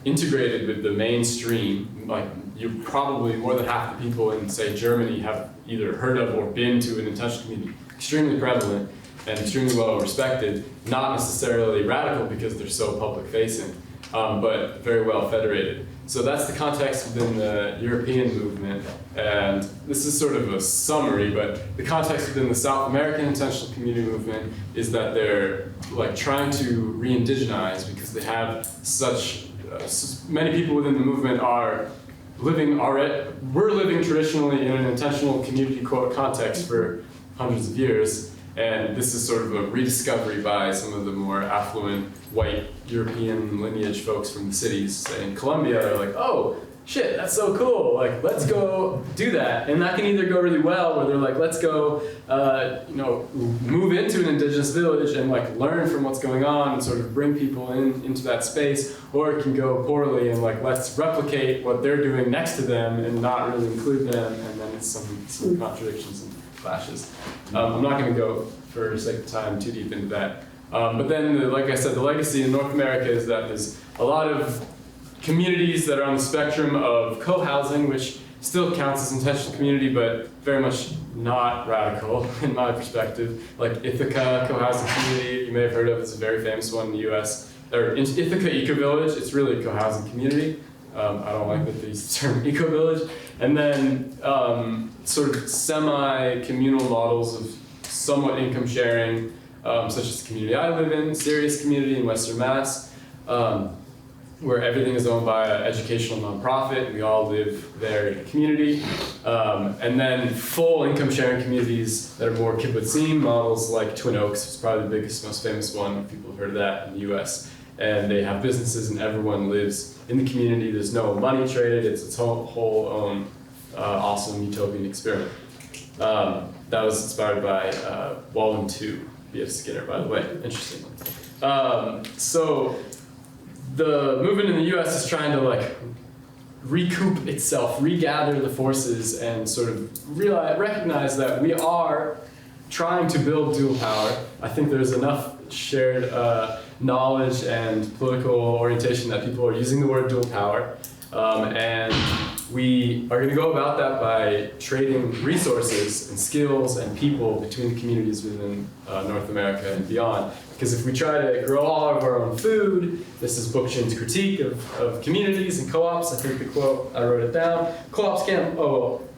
integrated with the mainstream. Like you probably more than half the people in say Germany have either heard of or been to an intentional community. Extremely prevalent and extremely well respected, not necessarily radical because they're so public facing, but very well federated. So that's the context within the European movement, and this is sort of a summary, but the context within the South American intentional community movement is that they're like trying to re-indigenize because they have such many people within the movement are living already, we're living traditionally in an intentional community quote context for hundreds of years, and this is sort of a rediscovery by some of the more affluent white European lineage folks from the cities. Say in Colombia, they're like, oh, shit, that's so cool. Like, let's go do that. And that can either go really well, where they're like, let's go, move into an indigenous village and like learn from what's going on and sort of bring people into that space. Or it can go poorly and like, let's replicate what they're doing next to them and not really include them. And then it's some contradictions and clashes. I'm not going to go, for sake of time, too deep into that. But then, like I said, the legacy in North America is that there's a lot of communities that are on the spectrum of co-housing, which still counts as intentional community, but very much not radical in my perspective. Like Ithaca co-housing community, you may have heard of, it's a very famous one in the US. Or in Ithaca Eco Village, it's really a co-housing community. I don't like that they use the term eco village. And then sort of semi-communal models of somewhat income sharing, such as the community I live in, Sirius community in Western Mass, where everything is owned by an educational nonprofit, and we all live there in a community. And then full income sharing communities that are more kibbutzim models like Twin Oaks is probably the biggest, most famous one. People have heard of that in the US. And they have businesses and everyone lives in the community. There's no money traded. It's its whole own awesome utopian experiment. That was inspired by Walden 2, B.F. Skinner, by the way. Interesting. So the movement in the U.S. is trying to like recoup itself, regather the forces, and sort of recognize that we are trying to build dual power. I think there's enough shared knowledge and political orientation that people are using the word dual power, and we are going to go about that by trading resources and skills and people between the communities within North America and beyond. Because if we try to grow all of our own food, this is Bookchin's critique of communities and co-ops. I think the quote, I wrote it down. Co-ops can't,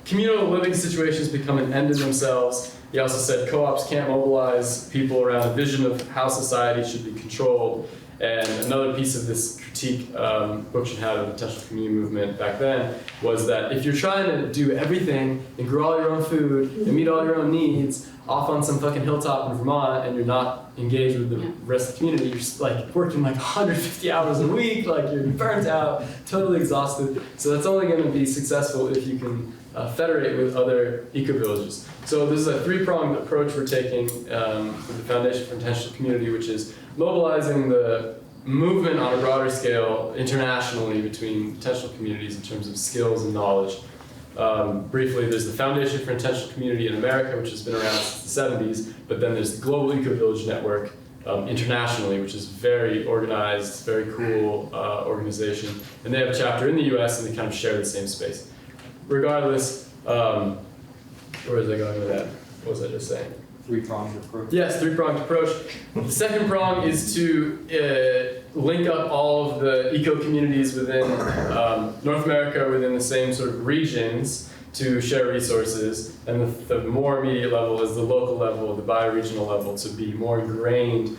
communal living situations become an end in themselves. He also said co-ops can't mobilize people around a vision of how society should be controlled. And another piece of this critique Bookchin had of the intentional community movement back then was that if you're trying to do everything and grow all your own food and meet all your own needs off on some fucking hilltop in Vermont and you're not engaged with the rest of the community, you're just like working like 150 hours a week, like you're burnt out, totally exhausted. So that's only going to be successful if you can federate with other eco-villages. So this is a three-pronged approach we're taking with the Foundation for Intentional Community, which is mobilizing the movement on a broader scale internationally between intentional communities in terms of skills and knowledge. Briefly, there's the Foundation for Intentional Community in America, which has been around since the 70s, but then there's the Global Eco-Village Network internationally, which is very organized, very cool organization. And they have a chapter in the US and they kind of share the same space. Regardless, where was I going with that? What was I just saying? Three-pronged approach. Yes, three-pronged approach. The second prong is to link up all of the eco-communities within North America, within the same sort of regions, to share resources. And the more immediate level is the local level, the bioregional level, to be more ingrained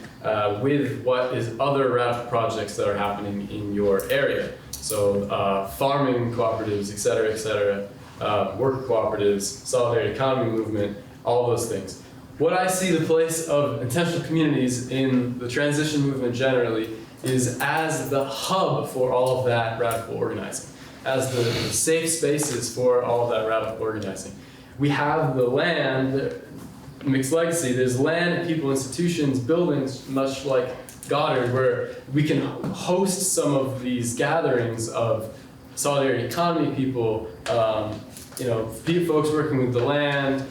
with what is other radical projects that are happening in your area. So farming cooperatives, et cetera, worker cooperatives, solidarity economy movement, all those things. What I see the place of intentional communities in the transition movement generally is as the hub for all of that radical organizing, as the safe spaces for all of that radical organizing. We have the land, mixed legacy, there's land, people, institutions, buildings, much like Goddard, where we can host some of these gatherings of solidarity economy people, folks working with the land,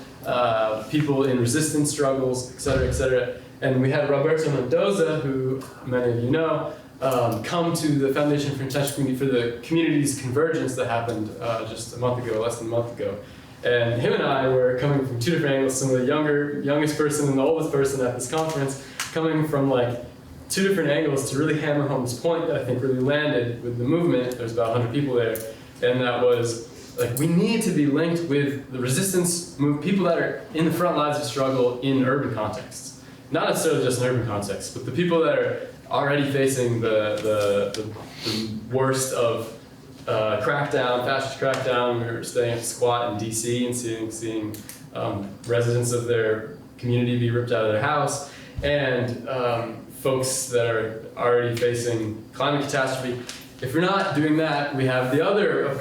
people in resistance struggles, et cetera, and we had Roberto Mendoza, who many of you know, come to the Foundation for Intentional Community for the community's convergence that happened just a month ago, less than a month ago. And him and I were coming from two different angles, some of the youngest person and the oldest person at this conference, coming from like two different angles to really hammer home this point that I think really landed with the movement. There's about 100 people there, and that was like, we need to be linked with the resistance people that are in the front lines of struggle in urban contexts. Not necessarily just in urban contexts, but the people that are already facing the worst of fascist crackdown. We were staying at squat in DC and seeing residents of their community be ripped out of their house, and folks that are already facing climate catastrophe. If we're not doing that, we have the other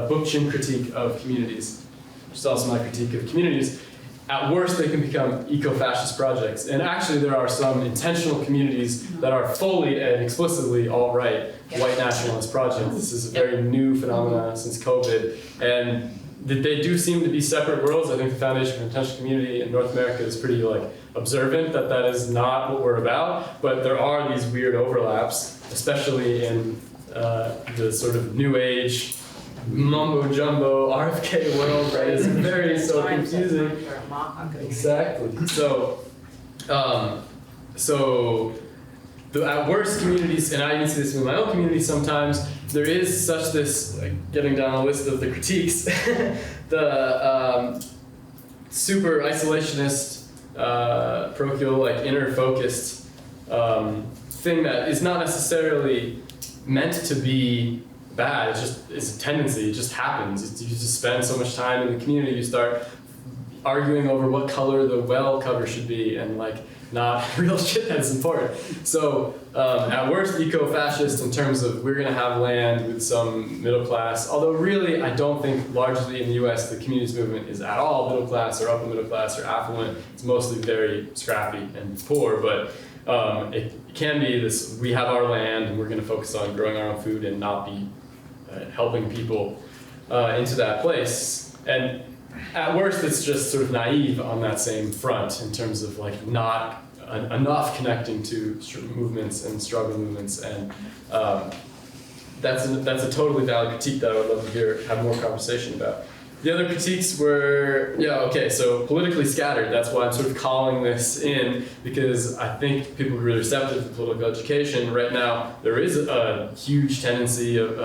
Bookchin critique of communities, which is also my critique of communities. At worst, they can become eco-fascist projects. And actually, there are some intentional communities that are fully and explicitly alt-right, white nationalist projects. This is a very new phenomenon since COVID. And they do seem to be separate worlds. I think the Foundation for Intentional Community in North America is pretty observant that is not what we're about. But there are these weird overlaps, especially in the sort of new age, mumbo jumbo RFK world, right? It's very so confusing. Exactly. So at worst communities, and I even see this in my own community sometimes, there is such this, getting down a list of the critiques, the super isolationist, parochial, inner focused thing that is not necessarily meant to be bad. It's a tendency. It just happens. You just spend so much time in the community, you start arguing over what color the well cover should be, and not real shit that's important. So at worst, eco-fascist in terms of we're going to have land with some middle class. Although really, I don't think largely in the U.S. the communities movement is at all middle class or upper middle class or affluent. It's mostly very scrappy and poor, but it can be this: we have our land and we're going to focus on growing our own food and not be helping people into that place. And at worst, it's just sort of naive on that same front in terms of not enough connecting to movements and struggle movements, and that's a totally valid critique that I would love to have more conversation about. The other critiques were, so politically scattered. That's why I'm sort of calling this in, because I think people are really receptive to political education. Right now, there is a huge tendency of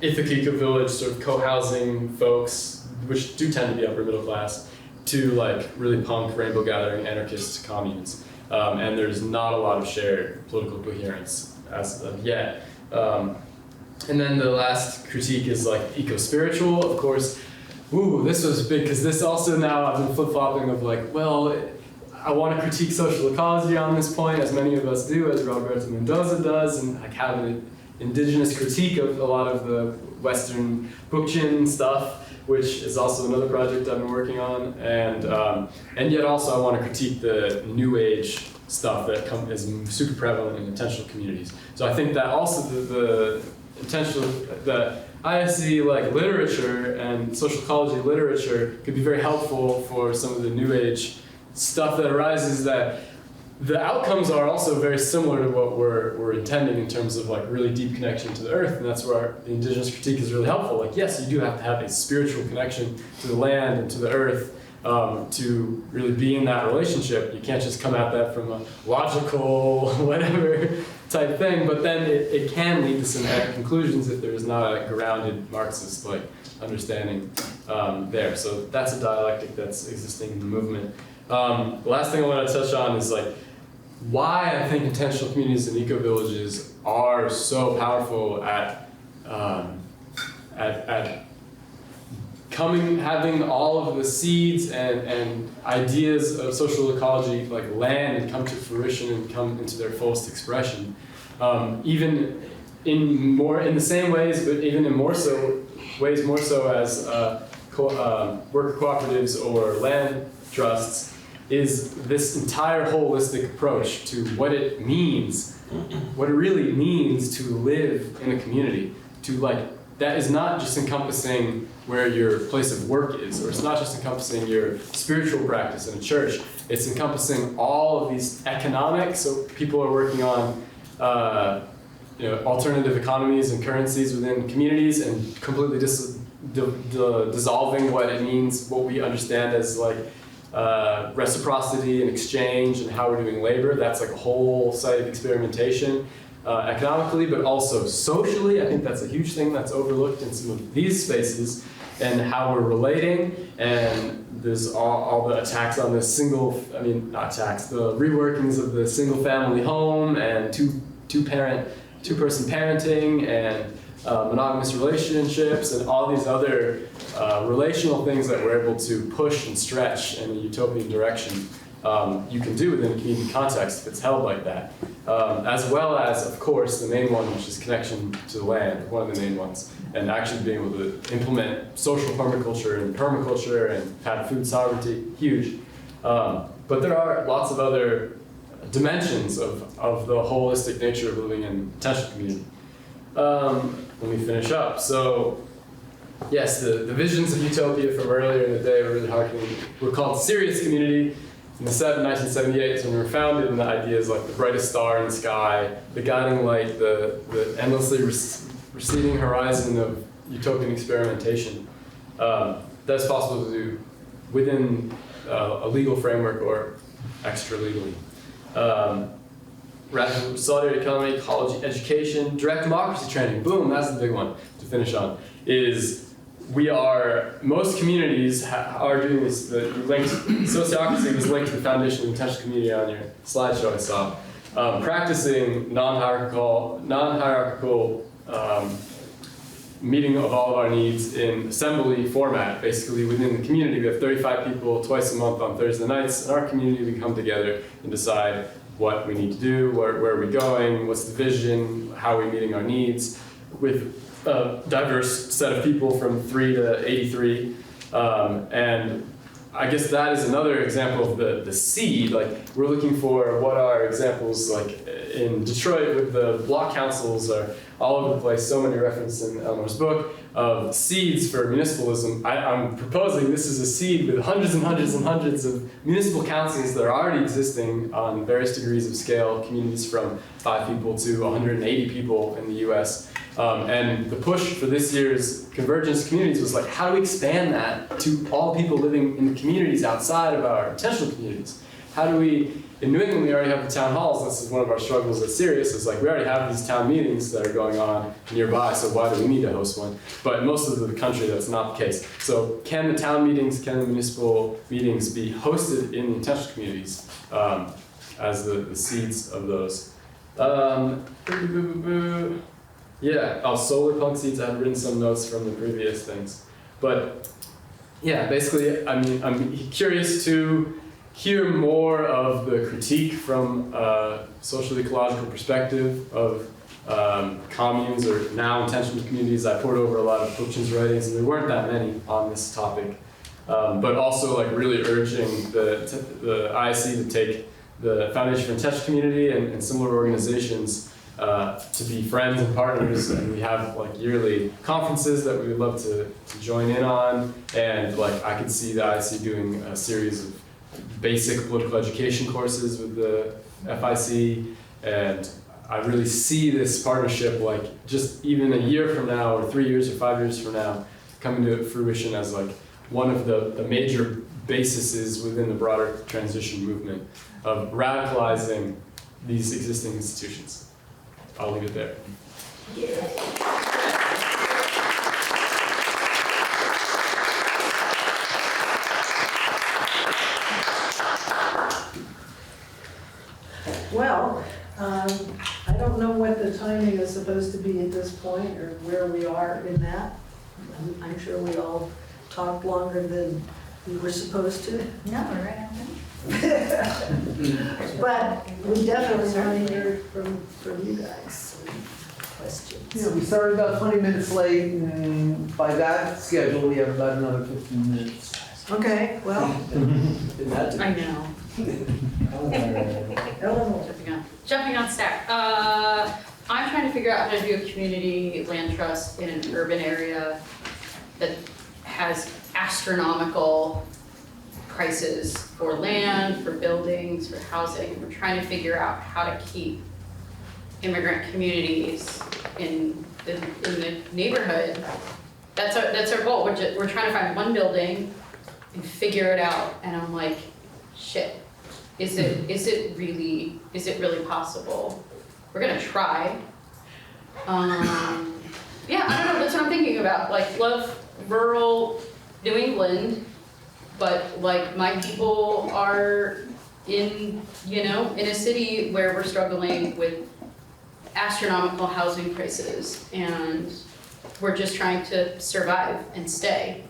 Ithaca Eco-Village sort of co-housing folks, which do tend to be upper middle class, to really punk, rainbow gathering, anarchist communes. And there's not a lot of shared political coherence as of yet. And then the last critique is eco-spiritual. Of course, this was big, because this also now I've been flip-flopping of I want to critique social ecology on this point, as many of us do, as Roberto Mendoza does, and have an indigenous critique of a lot of the Western Bookchin stuff, which is also another project I've been working on, and yet also I want to critique the new age stuff that is super prevalent in intentional communities. So I think that also the ISC literature and social ecology literature could be very helpful for some of the new age stuff that arises, that the outcomes are also very similar to what we're intending in terms of really deep connection to the earth, and that's where the indigenous critique is really helpful. Yes, you do have to have a spiritual connection to the land and to the earth to really be in that relationship. You can't just come at that from a logical whatever type thing, but then it can lead to some bad conclusions if there is not a grounded Marxist understanding there. So that's a dialectic that's existing in the movement. The last thing I want to touch on is why I think intentional communities and eco-villages are so powerful at having all of the seeds and ideas of social ecology land and come to fruition and come into their fullest expression, even in the same ways, but even in more so as worker cooperatives or land trusts, is this entire holistic approach to what it really means to live in a community. that is not just encompassing where your place of work is, or it's not just encompassing your spiritual practice in a church. It's encompassing all of these economics. So people are working on alternative economies and currencies within communities, and completely dissolving what it means, what we understand as like reciprocity and exchange and how we're doing labor. That's like a whole site of experimentation economically, but also socially. I think that's a huge thing that's overlooked in some of these spaces, and how we're relating. And there's all the attacks on the not attacks, the reworkings of the single family home and two-person parenting and monogamous relationships and all these other relational things that we're able to push and stretch in a utopian direction. You can do within a community context if it's held like that. As well as, of course, the main one, which is connection to the land, one of the main ones, and actually being able to implement social permaculture and have food sovereignty, huge. But there are lots of other dimensions of the holistic nature of living in intentional community. Let me finish up. So, yes, the visions of Utopia from earlier in the day were really harkening. We're called Serious Community. In 1978, when we were founded, and the ideas like the brightest star in the sky, the guiding light, the endlessly receding horizon of utopian experimentation. That's possible to do within a legal framework or extra-legally. Radical solidarity economy, ecology, education, direct democracy training. Boom, that's the big one to finish on. Most communities are doing this. The linked sociocracy was linked to the foundation of intentional community on your slideshow I saw. Practicing non-hierarchical meeting of all of our needs in assembly format, basically within the community. We have 35 people twice a month on Thursday nights. In our community, we come together and decide what we need to do, where are we going, what's the vision, how are we meeting our needs, with a diverse set of people from 3 to 83. And I guess that is another example of the seed. Like, we're looking for what are examples, like in Detroit with the block councils are all over the place, so many references in Eleanor's book, of seeds for municipalism. I'm proposing this is a seed with hundreds and hundreds and hundreds of municipal councils that are already existing on various degrees of scale, communities from 5 people to 180 people in the US. And the push for this year's Convergence Communities was like, how do we expand that to all people living in the communities outside of our intentional communities? How do we, in New England we already have the town halls. This is one of our struggles at Sirius, is like we already have these town meetings that are going on nearby, so why do we need to host one? But in most of the country that's not the case. So can the town meetings, can the municipal meetings be hosted in the intentional communities as the seeds of those? Yeah, solar punk seeds. I've written some notes from the previous things. But yeah, basically, I mean, I'm curious to hear more of the critique from a social ecological perspective of communes or now intentional communities. I poured over a lot of Pupchin's writings, and there weren't that many on this topic. But also like really urging the ISC to take the Foundation for Intentional Community and similar organizations to be friends and partners, and we have like yearly conferences that we would love to join in on, and like I could see the IC doing a series of basic political education courses with the FIC, and I really see this partnership like just even a year from now or 3 years or 5 years from now coming to fruition as like one of the major bases within the broader transition movement of radicalizing these existing institutions. I'll leave it there. Well, I don't know what the timing is supposed to be at this point or where we are in that. I'm sure we all talked longer than we were supposed to. No, we're right on time. But we definitely want to hear from you guys some questions. Yeah, we started about 20 minutes late, and by that schedule, we have about another 15 minutes. Okay, well, I know. Eleanor. Jumping on start. I'm trying to figure out how to do a community land trust in an urban area that has astronomical prices for land, for buildings, for housing. We're trying to figure out how to keep immigrant communities in the neighborhood. That's our goal. We're trying to find one building and figure it out. And I'm like, shit, is it really possible? We're gonna try. Yeah, I don't know, that's what I'm thinking about. Like, love rural New England, but like my people are in a city where we're struggling with astronomical housing prices, and we're just trying to survive and stay.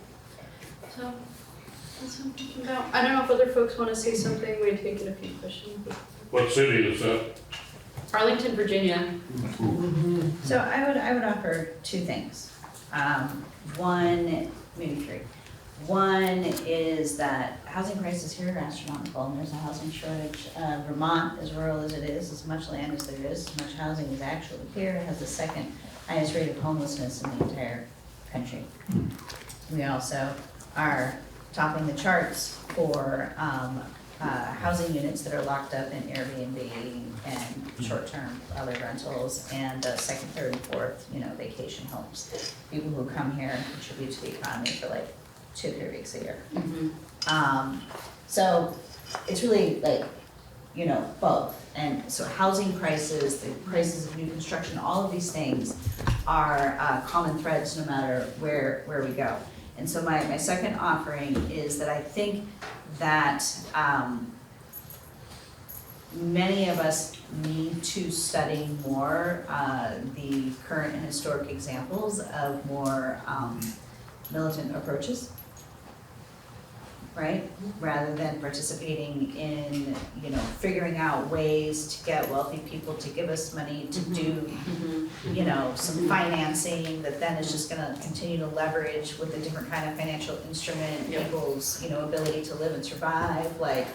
So that's what I'm thinking about. I don't know if other folks want to say something. We've taken a few questions. What city is that? Arlington, Virginia. So I would offer two things. One, maybe three. One is that housing prices here are astronomical, and there's a housing shortage. Vermont, as rural as it is, as much land as there is, as much housing is actually here. It has the second highest rate of homelessness in the entire country. We also are topping the charts for housing units that are locked up in Airbnb and short-term other rentals, and second, third, and fourth, vacation homes. People who come here and contribute to the economy for like 2-3 weeks a year. So it's really like, both. And so housing prices, the prices of new construction, all of these things are common threads no matter where we go. And so my second offering is that I think that many of us need to study more the current and historic examples of more militant approaches, right? Rather than participating in, figuring out ways to get wealthy people to give us money to do, some financing that then is just gonna continue to leverage with a different kind of financial instrument, people's, ability to live and survive. Like,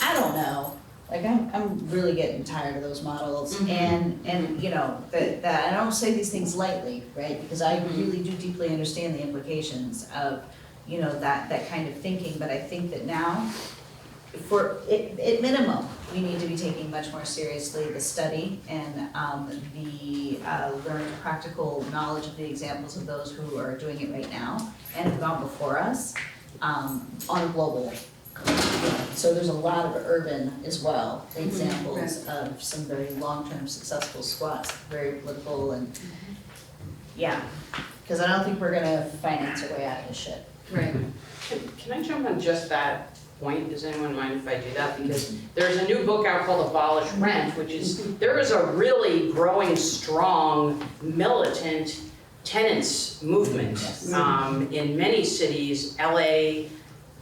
I don't know. Like, I'm really getting tired of those models. And that I don't say these things lightly, right? Because I really do deeply understand the implications of that kind of thinking, but I think that now, at minimum, we need to be taking much more seriously the study and the learned practical knowledge of the examples of those who are doing it right now and have gone before us on a global. So there's a lot of urban as well, examples of some very long-term successful squats, very political and, because I don't think we're gonna finance our way out of this shit. Right. Can I jump on just that point? Does anyone mind if I do that? Because there's a new book out called Abolish Rent, which is, there is a really growing, strong, militant tenants movement in many cities. LA,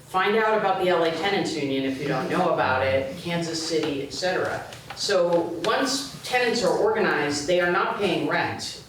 find out about the LA Tenants Union if you don't know about it, Kansas City, etc. So once tenants are organized, they are not paying rent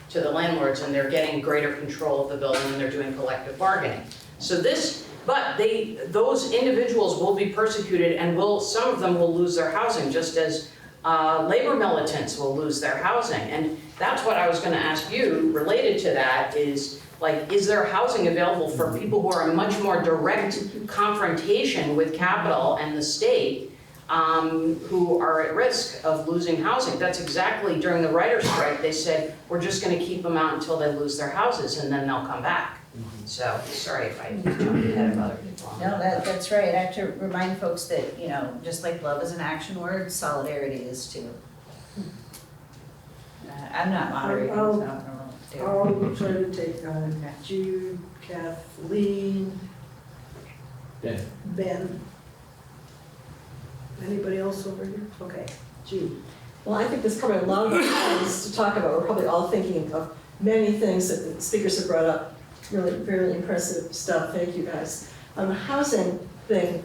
to the landlords, and they're getting greater control of the building, and they're doing collective bargaining. So those individuals will be persecuted, and some of them will lose their housing, just as labor militants will lose their housing. And that's what I was going to ask you related to that is, like, is there housing available for people who are in much more direct confrontation with capital and the state, who are at risk of losing housing? That's exactly, during the writer's strike, they said, we're just gonna keep them out until they lose their houses and then they'll come back. So, sorry if I jumped ahead of other people. No, that's right. I have to remind folks that, just like love is an action word, solidarity is too. I'm not moderating, so I don't know what to do. I'll try to take Jude, Kathleen, Ben. Anybody else over here? Okay, Jude. Well, I think there's probably a lot of things to talk about. We're probably all thinking of many things that the speakers have brought up. Really, very impressive stuff. Thank you, guys. On the housing thing,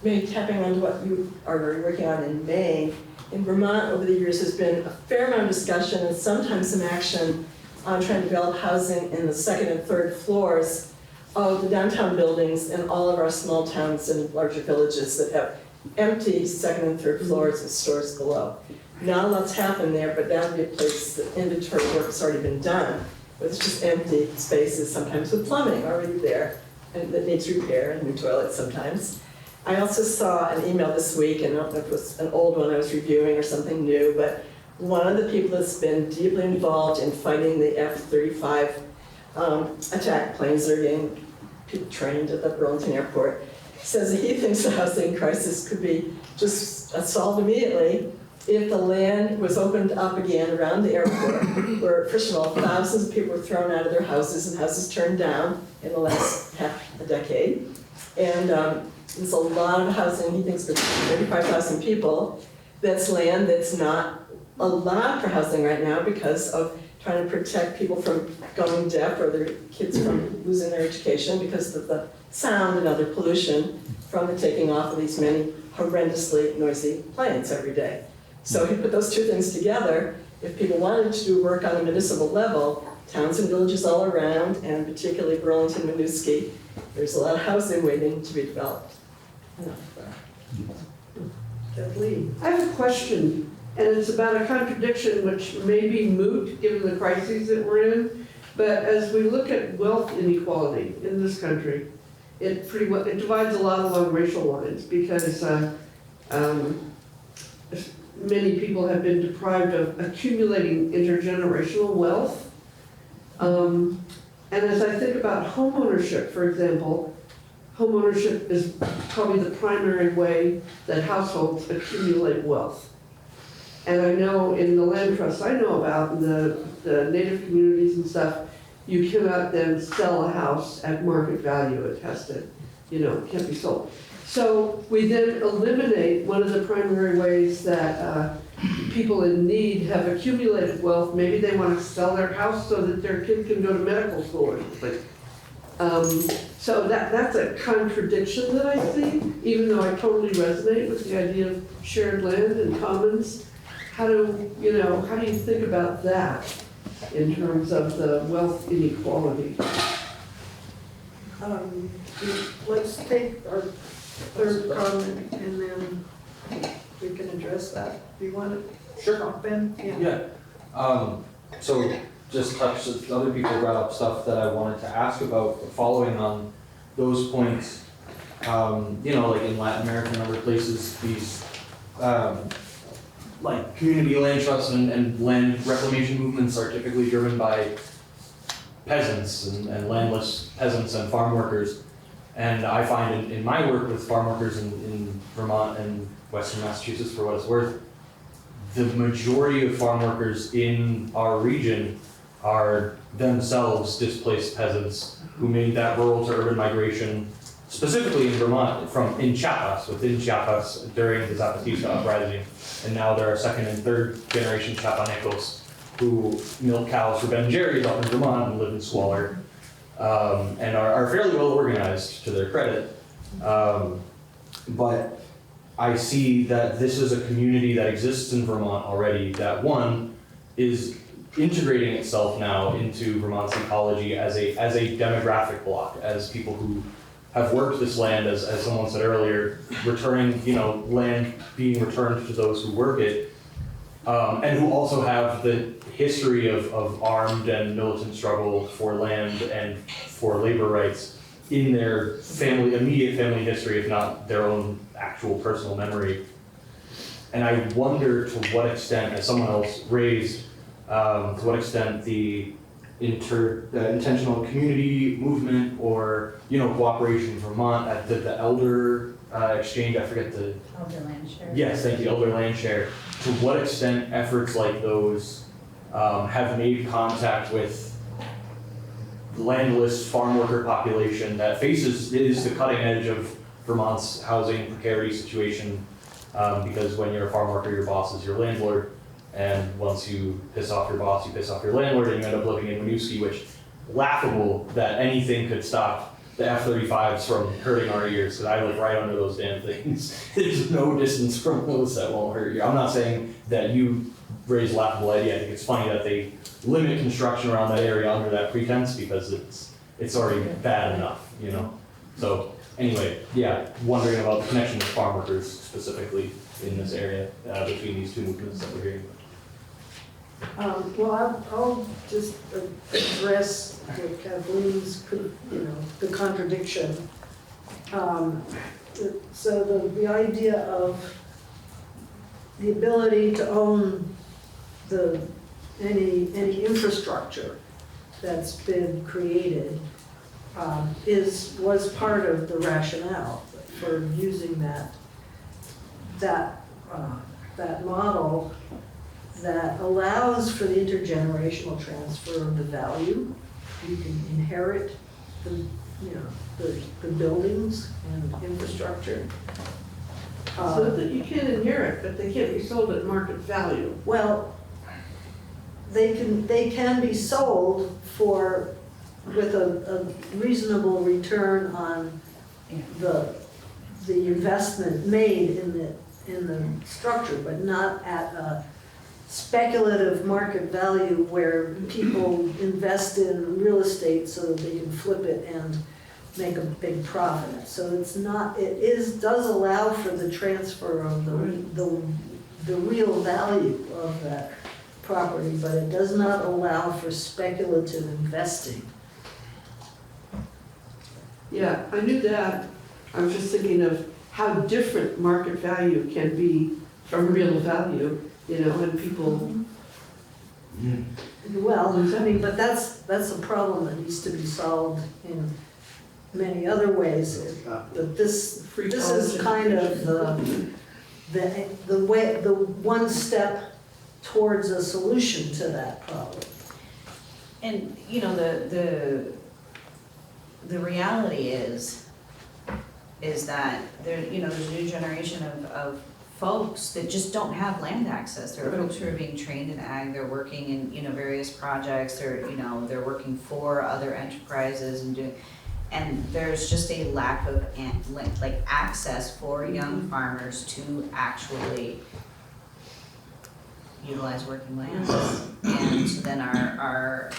maybe tapping onto what you are working on in Maine, in Vermont over the years has been a fair amount of discussion and sometimes some action on trying to develop housing in the second and third floors of the downtown buildings in all of our small towns and larger villages that have empty second and third floors and stores below. not a lot's happened there, but that would be a place that inventory work has already been done. But it's just empty spaces, sometimes with plumbing already there, and that needs repair, and new toilets sometimes. I also saw an email this week, and I don't know if it was an old one I was reviewing or something new, but one of the people that's been deeply involved in fighting the F-35 attack planes that are getting people trained at the Burlington Airport, says that he thinks the housing crisis could be just solved immediately if the land was opened up again around the airport, where, first of all, thousands of people were thrown out of their houses and houses turned down in the last half a decade. And there's a lot of housing, he thinks, for 35,000 people. That's land that's not allowed for housing right now because of trying to protect people from going deaf or their kids from losing their education because of the sound and other pollution from the taking off of these many horrendously noisy planes every day. So he put those two things together. If people wanted to do work on a municipal level, towns and villages all around, and particularly Burlington, Winooski, there's a lot of housing waiting to be developed. Kathleen. I have a question, and it's about a contradiction which may be moot given the crises that we're in. But as we look at wealth inequality in this country, it divides a lot along racial lines because many people have been deprived of accumulating intergenerational wealth. And as I think about homeownership, for example, homeownership is probably the primary way that households accumulate wealth. And I know in the land trusts I know about, in the native communities and stuff, you cannot then sell a house at market value. It has to, can't be sold. So we then eliminate one of the primary ways that people in need have accumulated wealth. Maybe they want to sell their house so that their kid can go to medical school or something. So that's a contradiction that I see, even though I totally resonate with the idea of shared land and commons. How do you think about that in terms of the wealth inequality? Let's take our third comment and then we can address that. Do you want to hop in? Yeah. So just touch, other people brought up stuff that I wanted to ask about, following on those points. Like in Latin America and other places, these like community land trusts and land reclamation movements are typically driven by peasants and landless peasants and farm workers. And I find in my work with farm workers in Vermont and Western Massachusetts, for what it's worth, the majority of farm workers in our region are themselves displaced peasants who made that rural to urban migration, specifically in Vermont, within Chiapas during the Zapatista uprising. And now there are second and third generation Chiapanecos who milk cows for Ben & Jerry's up in Vermont and live in squalor, and are fairly well organized to their credit. But I see that this is a community that exists in Vermont already that, one, is integrating itself now into Vermont's ecology as a demographic block, as people who have worked this land, as someone said earlier, returning, land being returned to those who work it, and who also have the history of armed and militant struggle for land and for labor rights in their immediate family history, if not their own actual personal memory. And I wonder to what extent, as someone else raised, to what extent the intentional community movement or cooperation in Vermont at the elder exchange, I forget the Elder land share. Yes, thank you, elder land share. To what extent efforts like those have made contact with the landless farm worker population that is the cutting edge of Vermont's housing precarity situation, because when you're a farm worker, your boss is your landlord. And once you piss off your boss, you piss off your landlord, and you end up living in Winooski, which laughable that anything could stop the F-35s from hurting our ears, because I live right under those damn things. There's no distance from those that won't hurt you. I'm not saying that you raise a laughable idea. I think it's funny that they limit construction around that area under that pretense, because it's already bad enough, So Anyway, yeah, wondering about the connection with farm workers specifically in this area, between these two movements that we're hearing about. Well, I'll just address Kathleen's, the contradiction. So the idea of the ability to own any infrastructure that's been created was part of the rationale for using that model that allows for the intergenerational transfer of the value. You can inherit the buildings and infrastructure. So that you can inherit, but they can't be sold at market value. Well, they can be sold with a reasonable return on the investment made in the structure, but not at a speculative market value where people invest in real estate so that they can flip it and make a big profit. So does allow for the transfer of the real value of that property, but it does not allow for speculative investing. Yeah, I knew that. I was just thinking of how different market value can be from real value, and people. Well, but that's a problem that needs to be solved in many other ways. But this is kind of the one step towards a solution to that problem. And, the reality is that there's a new generation of folks that just don't have land access. There are folks who are being trained in ag, they're working in, various projects, they're working for other enterprises and there's just a lack of access for young farmers to actually utilize working land. And so then our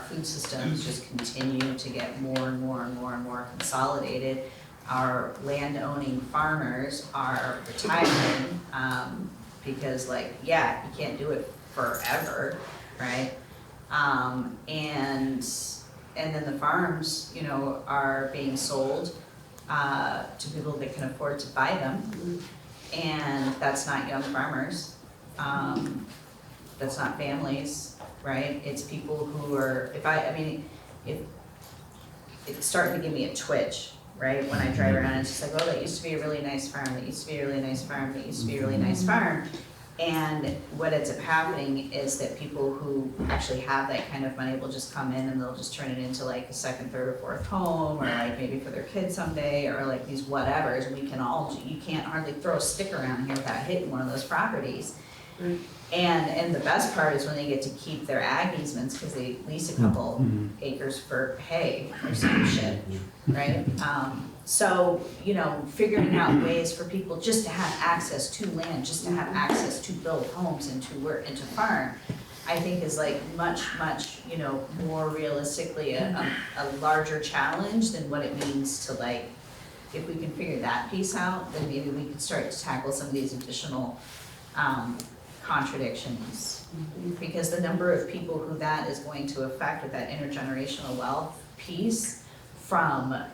food systems just continue to get more and more and more and more consolidated. Our land-owning farmers are retiring because you can't do it forever, right? And then the farms, are being sold to people that can afford to buy them. And that's not young farmers. That's not families, right? It's people who are, it's starting to give me a twitch, right? When I drive around, it's just like, oh, that used to be a really nice farm, that used to be a really nice farm, that used to be a really nice farm. And what ends up happening is that people who actually have that kind of money will just come in and they'll just turn it into a second, third, or fourth home, or maybe for their kids someday, or these whatevers. You can't hardly throw a stick around here without hitting one of those properties. Right. And the best part is when they get to keep their ag easements because they lease a couple acres for hay or some shit, right? So, figuring out ways for people just to have access to land, just to have access to build homes and to work and to farm, I think is much, more realistically a larger challenge than what it means to if we can figure that piece out, then maybe we can start to tackle some of these additional contradictions. Because the number of people who that is going to affect with that intergenerational wealth piece from, a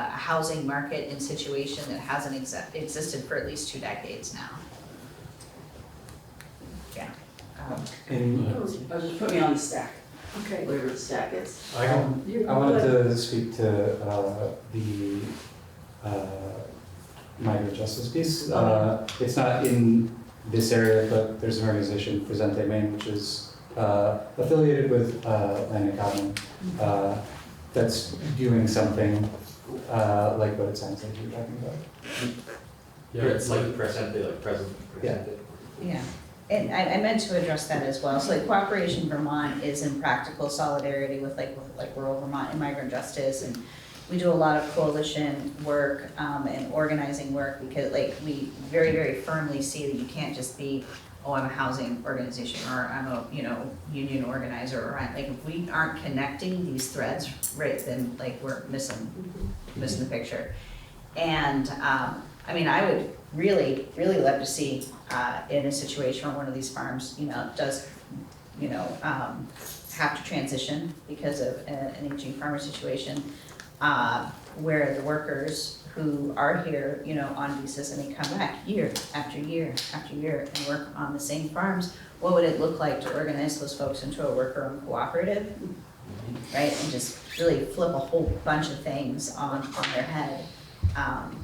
housing market and situation that hasn't existed for at least 2 decades now. Yeah. Just put me on the stack, Okay. whatever the stack is. I wanted to speak to the migrant justice piece. It's not in this area, but there's an organization, Presente Maine, which is affiliated with Land Common, that's doing something like what it sounds like you're talking about. Yeah, it's like present, present. Yeah, and I meant to address that as well. So Cooperation Vermont is in practical solidarity with rural Vermont and migrant justice, and we do a lot of coalition work and organizing work because we very, very firmly see that you can't just be, oh, I'm a housing organization or I'm a union organizer, or if we aren't connecting these threads, right, then we're missing the picture. And, I mean, I would really, really love to see, in a situation where one of these farms, does, have to transition because of an aging farmer situation, where the workers who are here, on visas, and they come back year after year after year and work on the same farms, what would it look like to organize those folks into a worker-owned cooperative, right? And just really flip a whole bunch of things on their head,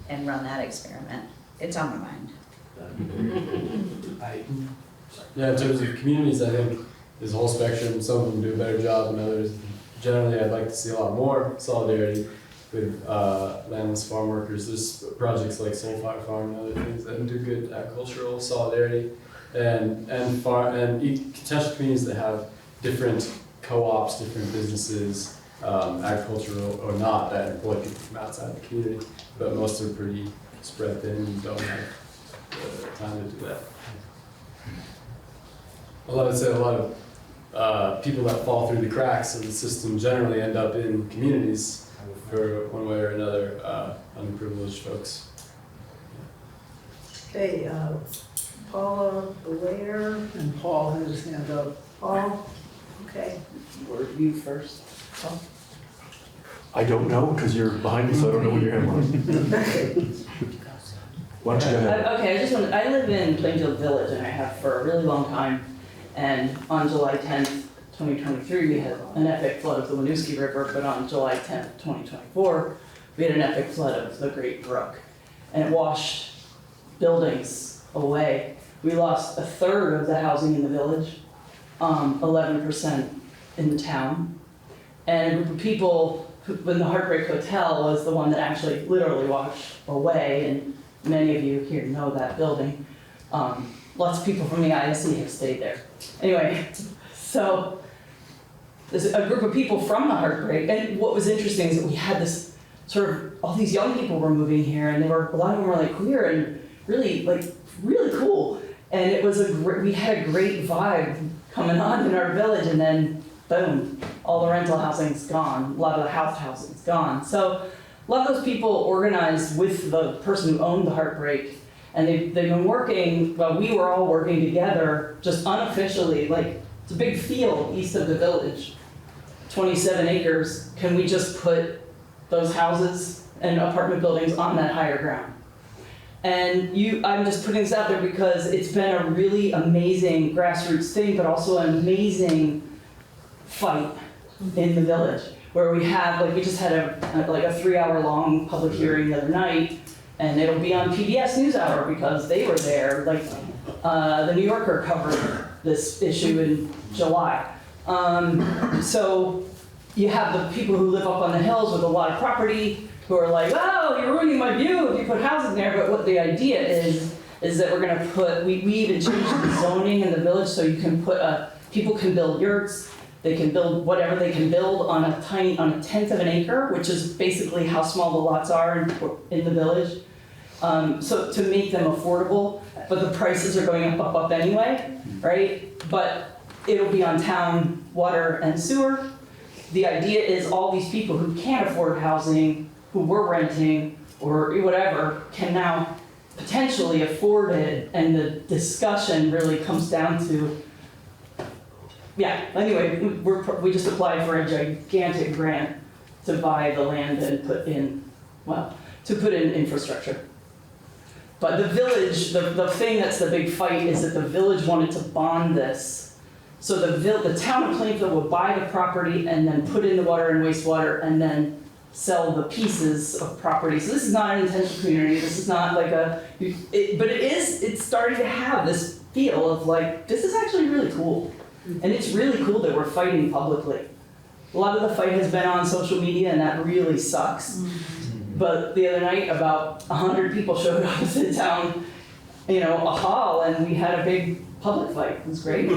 and run that experiment. It's on my mind. Yeah, in terms of communities, I think there's a whole spectrum. Some of them do a better job than others. Generally, I'd like to see a lot more solidarity with landless farm workers. There's projects like Sunflower Farm and other things that do good agricultural solidarity, and potential communities that have different co-ops, different businesses, agricultural or not, that employ people from outside the community, but most are pretty spread thin and don't have the time to do that. A lot of people that fall through the cracks of the system generally end up in communities for one way or another, underprivileged folks. Okay, Paula Blair, And Paul had his hand up. Paul, okay. Or you first. I don't know, because you're behind me, so I don't know what your hand was. Why don't you go ahead? Okay, I live in Plainfield Village, and I have for a really long time. And on July 10th, 2023, we had an epic flood of the Winooski River, but on July 10th, 2024, we had an epic flood of the Great Brook. And it washed buildings away. We lost a third of the housing in the village, 11% in the town. And a group of people, when the Heartbreak Hotel was the one that actually literally washed away, and many of you here know that building. Lots of people from the ISC have stayed there. Anyway, so there's a group of people from the Heartbreak, and what was interesting is that we had this sort of, all these young people were moving here, and a lot of them were like queer and really cool. And it was we had a great vibe coming on in our village, and then boom, all the rental housing's gone, a lot of the housing's gone. So a lot of those people organized with the person who owned the Heartbreak, and they've been working, well, we were all working together, just unofficially, like, it's a big field east of the village, 27 acres. Can we just put those houses and apartment buildings on that higher ground? And I'm just putting this out there because it's been a really amazing grassroots thing, but also an amazing fight in the village, where we have, like, we just had a 3-hour-long public hearing the other night, and it'll be on PBS NewsHour because they were there. Like, the New Yorker covered this issue in July. So you have the people who live up on the hills with a lot of property who are like, oh, you're ruining my view if you put houses there. But what the idea is that we're gonna put, we even changed the zoning in the village so you can put people can build yurts. They can build whatever they can build on a 1/10 of an acre, which is basically how small the lots are in the village. So to make them affordable, but the prices are going up anyway, right? But it'll be on town water and sewer. The idea is all these people who can't afford housing, who were renting or whatever, can now potentially afford it, and the discussion really comes down to, yeah, anyway, we just applied for a gigantic grant to buy the land and put in infrastructure. But the village, the thing that's the big fight is that the village wanted to bond this. So the town of Plainfield would buy the property and then put in the water and wastewater and then sell the pieces of property. So this is not an intentional community. This is not like but it's starting to have this feel of like, this is actually really cool. And it's really cool that we're fighting publicly. A lot of the fight has been on social media, and that really sucks. But the other night, about 100 people showed up to the town, a hall, and we had a big public fight. It was great.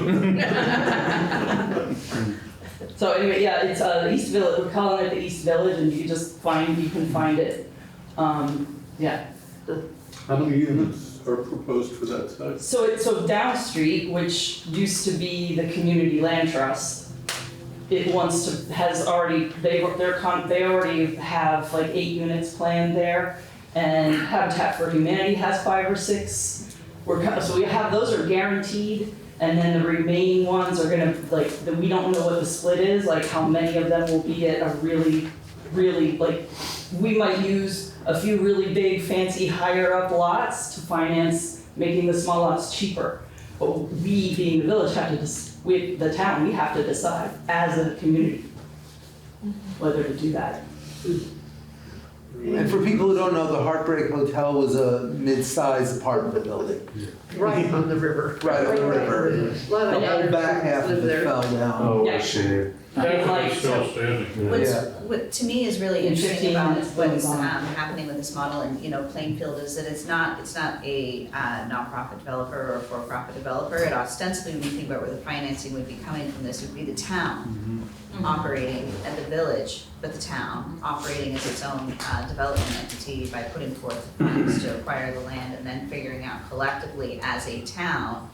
So anyway, yeah, it's East Village. We're calling it the East Village, and you can find it. Yeah. How many units are proposed for that site? So Down Street, which used to be the Community Land Trust, they already have like 8 units planned there. and Habitat for Humanity has 5 or 6. So we have, those are guaranteed, and then the remaining ones are gonna, we don't know what the split is, like how many of them will be at a really, we might use a few really big, fancy, higher up lots to finance making the small lots cheaper. But we, being the village, the town, we have to decide as a community whether to do that. And for people who don't know, the Heartbreak Hotel was a mid-sized apartment building. Right on the river. Right on the river. A lot of The whole others back half live of it there. fell down. Oh, Yeah. shit. It's still standing. What to me is really In interesting 15 about minutes, what's boom, gone. happening with this model in, Plainfield is that it's not a nonprofit developer or a for-profit developer. It ostensibly, when you think about where the financing would be coming from, this would be the town operating at the village, but the town operating as its own development entity by putting forth the funds to acquire the land and then figuring out collectively as a town,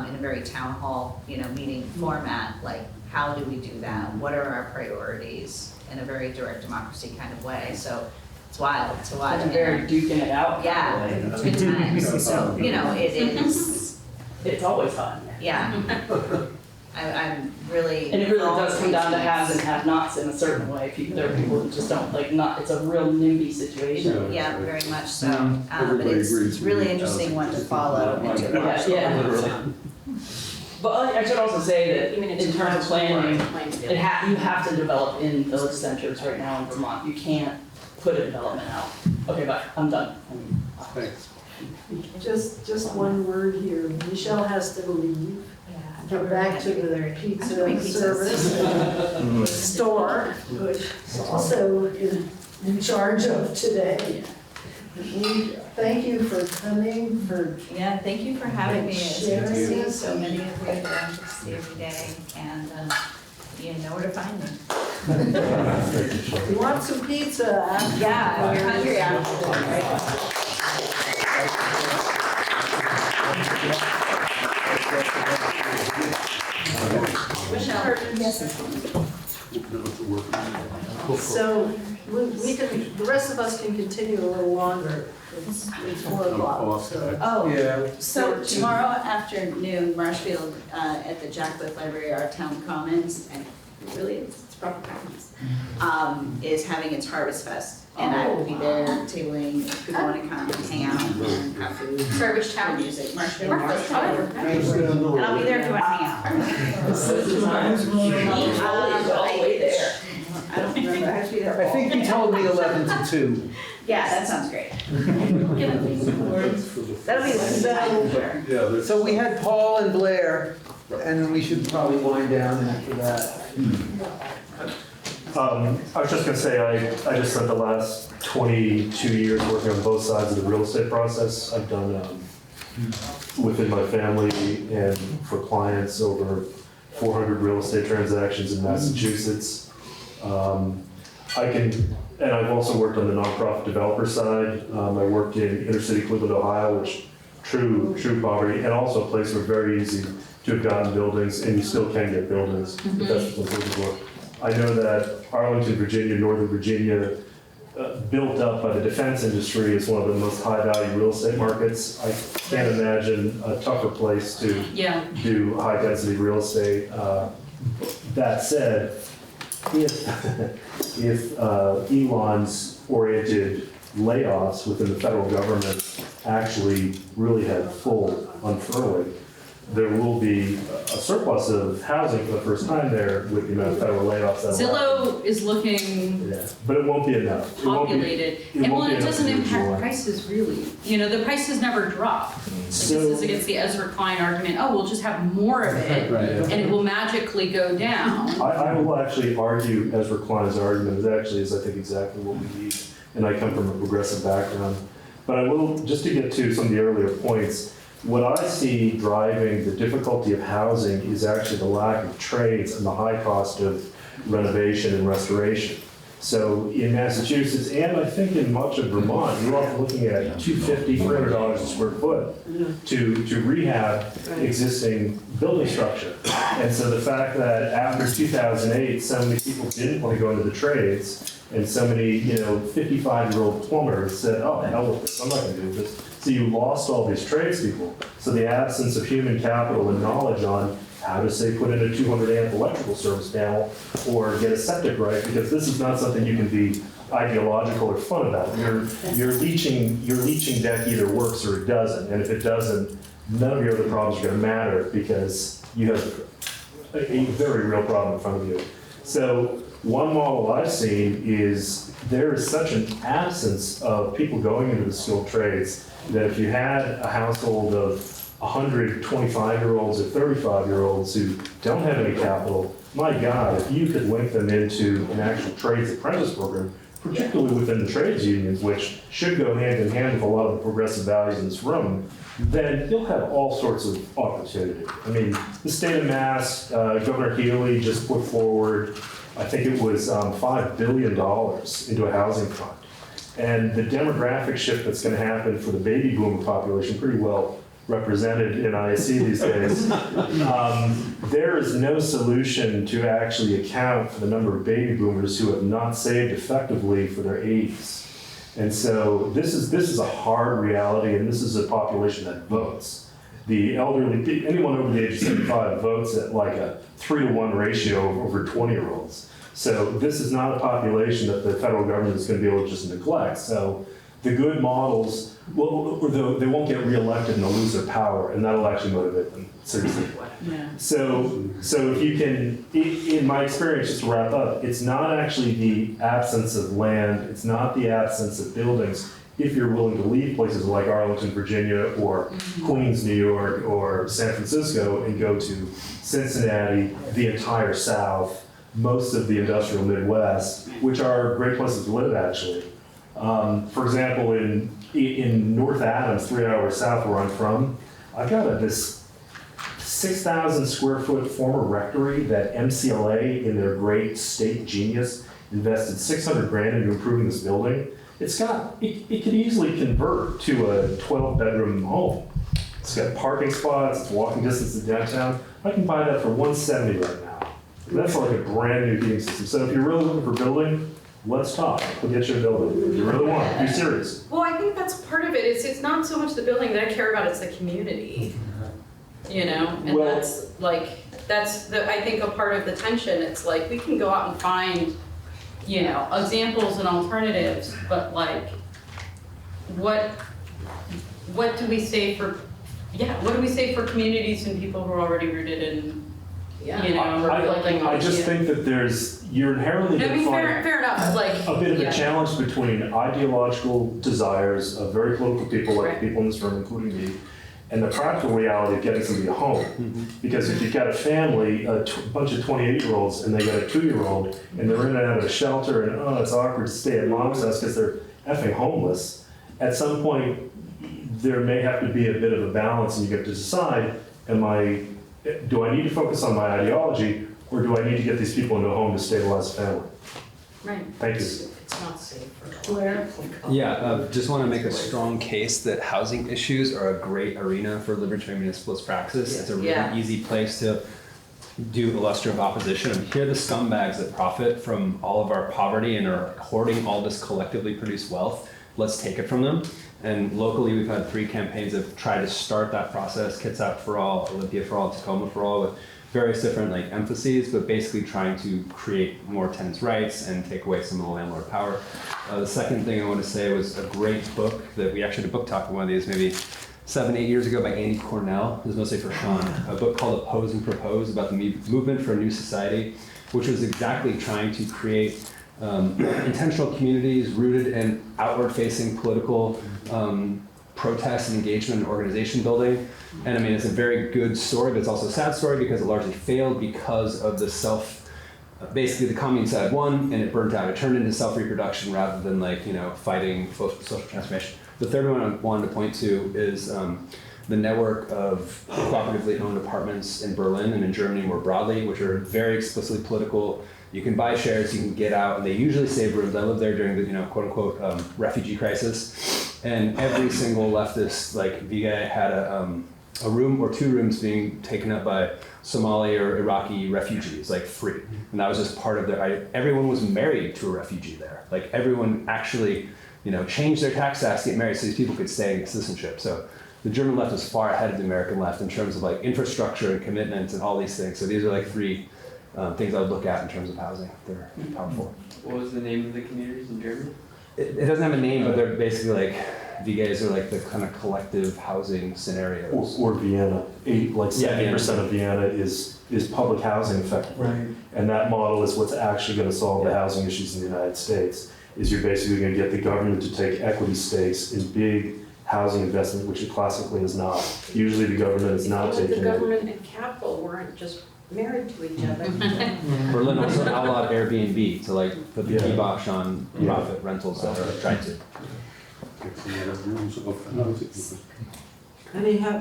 in a very town hall, meeting format, like, how do we do that? What are our priorities in a very direct democracy kind of way? So it's wild to watch. And very duking it out. Yeah, it's good times. So, it is, It's always fun. yeah. I'm really. And it really does come down to haves and have-nots in a certain way. There are people who just don't, it's a real NIMBY situation. Yeah, very much so. But Everybody it's agrees really with interesting one to follow and to Yeah, watch. yeah. But I should also say that in terms of planning, you have to develop in village centers right now in Vermont. You can't put a development out. Okay, bye, I'm done. Thanks. Just one word here. Michelle has to leave. Go back to the pizza Bring pizzas. service store, which is also in charge of today. We thank you for coming, for Yeah, thank you for having me. It's Sharing. good to see so many of you that I get to see every day, and you know where to find me. you want some pizza after. Yeah, we're hungry after So we can, the rest of us can continue a little longer. It's 4 o'clock, so. Oh, Yeah. so tomorrow afternoon, Marshfield, at the Jack Cliff Library, our town commons, and really, it's proper practice, is having its Harvest Fest. And I will be there tabling, if people want to come and hang out and have food. Sorry, which town? Music, Marshfield. Marshfield. And I'll be there if you want to hang out. All the way there. I don't remember, I have to be there. I think you told me 11 to 2. Yeah, that sounds great. That'll be the Yeah, So we had Paul and Blair, and we should probably wind down after that. I was just gonna say, I just spent the last 22 years working on both sides of the real estate process. I've done within my family and for clients over 400 real estate transactions in Massachusetts. And I've also worked on the nonprofit developer side. I worked in inner city Cleveland, Ohio, which true poverty, and also a place where it's very easy to have gotten buildings, and you still can get buildings, if that's what we're looking for. I know that Arlington, Virginia, Northern Virginia, built up by the defense industry is one of the most high-value real estate markets. I can't imagine a tougher place to do high-density real estate. That said, if Elon's oriented layoffs within the federal government actually really have full unfurling, there will be a surplus of housing for the first time there with the amount of federal layoffs. Zillow is looking Yeah, but it won't be enough. populated, and well, it doesn't impact prices. prices really. The prices never drop. This is against the Ezra Klein argument, we'll just have more of it, and it will magically go down. I will actually argue Ezra Klein's argument is I think exactly what we need, and I come from a progressive background. But I will, just to get to some of the earlier points, what I see driving the difficulty of housing is actually the lack of trades and the high cost of renovation and restoration. So in Massachusetts, and I think in much of Vermont, you're often looking at $250, $300 a square foot to rehab existing building structure. And so the fact that after 2008, so many people didn't want to go into the trades, and so many, 55-year-old plumbers said, oh, the hell with this, I'm not going to do this. So you lost all these tradespeople. So the absence of human capital and knowledge on how to, say, put in a 200-amp electrical service panel or get a septic right, because this is not something you can be ideological or fun about. Your leaching deck either works or it doesn't, and if it doesn't, none of your other problems are going to matter because you have a very real problem in front of you. So one model I've seen is there is such an absence of people going into the skilled trades that if you had a household of 100 25-year-olds or 35-year-olds who don't have any capital, my God, if you could link them into an actual trades apprentice program, particularly within the trades unions, which should go hand in hand with a lot of the progressive values in this room, then you'll have all sorts of opportunity. I mean, the state of Mass, Governor Healy just put forward, I think it was $5 billion into a housing fund. And the demographic shift that's going to happen for the baby boomer population, pretty well represented in ISC these days, there is no solution to actually account for the number of baby boomers who have not saved effectively for their 80s. And so this is a hard reality, and this is a population that votes. The elderly, anyone over the age of 75 votes at like a 3-to-1 ratio over 20-year-olds. So this is not a population that the federal government is going to be able to just neglect. So the good models, they won't get reelected and they'll lose their power, and that'll actually motivate them, seriously. Yeah. So if you can, in my experience, just to wrap up, it's not actually the absence of land, it's not the absence of buildings, if you're willing to leave places like Arlington, Virginia, or Queens, New York, or San Francisco, and go to Cincinnati, the entire South, most of the industrial Midwest, which are great places to live, actually. For example, in North Adams, 3 hours south where I'm from, I've got this 6,000 square foot former rectory that MCLA, in their great state genius, invested 600 grand into improving this building. It could easily convert to a 12-bedroom home. It's got parking spots, it's walking distance to downtown. I can buy that for $170 right now. That's like a brand new heating system. So if you're really looking for building, let's talk. We'll get you a building. If you really want it, be serious. Well, I think that's part of it. It's not so much the building that I care about, it's the community. And Well, that's I think a part of the tension. It's like we can go out and find, examples and alternatives, but like what do we say for communities and people who are already rooted in I just think that you're inherently going to find fair enough. a bit of a challenge between ideological desires of very political people, like the people in this room, including me, and the practical reality of getting somebody a home. Because if you've got a family, a bunch of 28-year-olds, and they got a 2-year-old, and they're in and out of a shelter, and it's awkward to stay at mom's house because they're effing homeless, at some point, there may have to be a bit of a balance, and you get to decide, do I need to focus on my ideology, or do I need to get these people into a home to stabilize a family? Right. Thank you. It's not safe for Where? Yeah, just want to make a strong case that housing issues are a great arena for libertarian municipalist praxis. It's a really easy place to do illustrative opposition and hear the scumbags that profit from all of our poverty and are hoarding all this collectively produced wealth. Let's take it from them. And locally, we've had 3 campaigns that have tried to start that process: Kids Out for All, Olympia for All, Tacoma for All, with various different emphases, but basically trying to create more tenants' rights and take away some of the landlord power. The second thing I want to say was a great book that we actually had a book talk on one of these maybe 7-8 years ago by Andy Cornell. This is mostly for Sean. A book called Oppose and Propose about the movement for a new society, which was exactly trying to create intentional communities rooted in outward-facing political protest and engagement and organization building. And I mean, it's a very good story, but it's also a sad story because it largely failed because of the basically the commune side won and it burnt out. It turned into self-reproduction rather than fighting social transformation. The third one I wanted to point to is the network of cooperatively owned apartments in Berlin and in Germany more broadly, which are very explicitly political You can buy shares, you can get out, and they usually save rooms. I lived there during the, quote unquote, refugee crisis. And every single leftist, like, Viga had a room or 2 rooms being taken up by Somali or Iraqi refugees, like, free. And that was just part of their, everyone was married to a refugee there. Like, everyone actually, changed their tax status to get married so these people could stay and get citizenship. So the German left was far ahead of the American left in terms of, like, infrastructure and commitments and all these things. So these are, like, 3 things I would look at in terms of housing. They're powerful. What was the name of the communities in Germany? It doesn't have a name, but they're basically like, VGAs are like the kind of collective housing scenarios. Or Vienna, 70% of Vienna is public housing effectively. Right. And that model is what's actually going to solve the housing issues in the United States, is you're basically going to get the government to take equity stakes in big housing investment, which it classically is not. Usually the government is not Because taking the it. government and capital weren't just married to each other. Berlin also outlawed Airbnb to like put the kibosh on profit rentals that are trying to.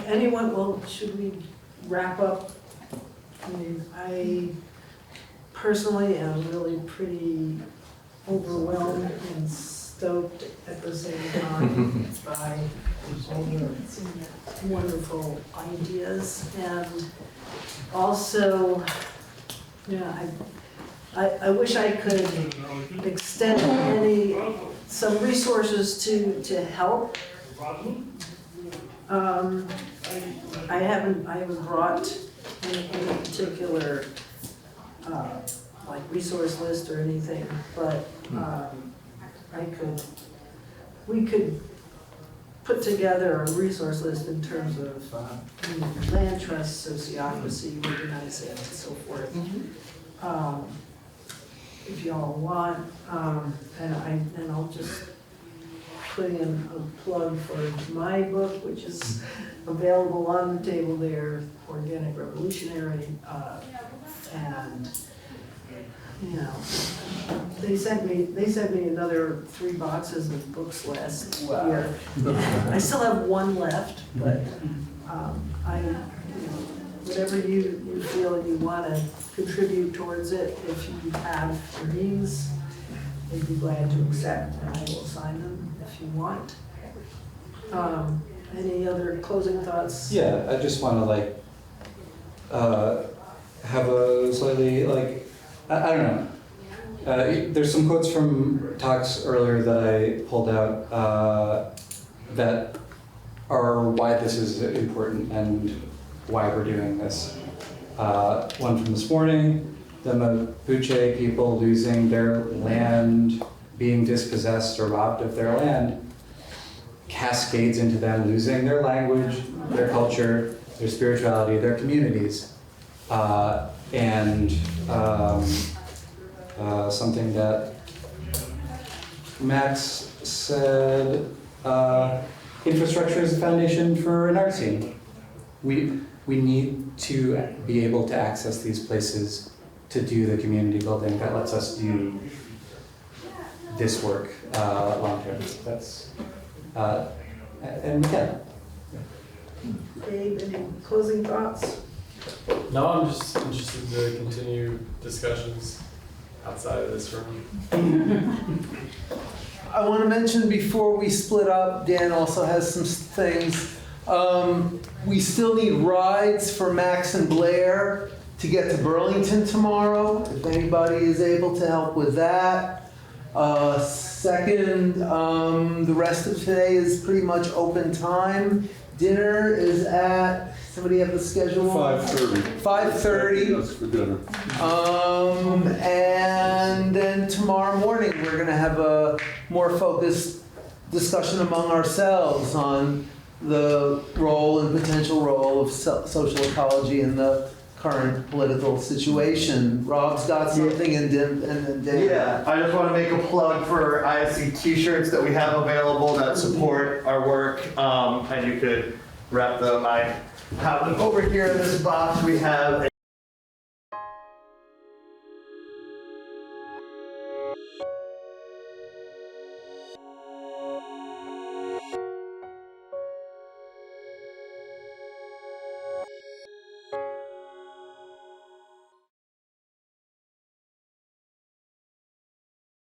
Anyone, well, should we wrap up? I mean, I personally am really pretty overwhelmed and stoked at the same time by all the wonderful ideas. And also, I wish I could extend some resources to help. I haven't brought any particular like resource list or anything, but we could put together a resource list in terms of land trust, sociocracy, organizing, and so forth. If y'all want, and I'll just put in a plug for my book, which is available on the table there, Organic Revolutionary, and they sent me another 3 boxes of books last year. I still have 1 left, but whatever you feel you want to contribute towards it, if you have the means, I'd be glad to accept, and I will sign them if you want. Any other closing thoughts? Yeah, I just want to have a slightly I don't know. There's some quotes from talks earlier that I pulled out that are why this is important and why we're doing this. One from this morning, the Mapuche people losing their land, being dispossessed or robbed of their land, cascades into them losing their language, their culture, their spirituality, their communities. Something that Max said, infrastructure is the foundation for an art scene. We need to be able to access these places to do the community building that lets us do this work long term. That's and we can. Dave, any closing thoughts? No, I'm just interested to continue discussions outside of this room. I want to mention before we split up, Dan also has some things. We still need rides for Max and Blair to get to Burlington tomorrow, if anybody is able to help with that. Second, the rest of today is pretty much open time. Dinner is at, somebody have the schedule? 5:30. 5:30. That's for dinner. And then tomorrow morning, we're gonna have a more focused discussion among ourselves on the role and potential role of social ecology in the current political situation. Rob's got something and then Dan. Yeah, I just want to make a plug for ISC t-shirts that we have available that support our work, and you could wrap them. I have them over here in this box. We have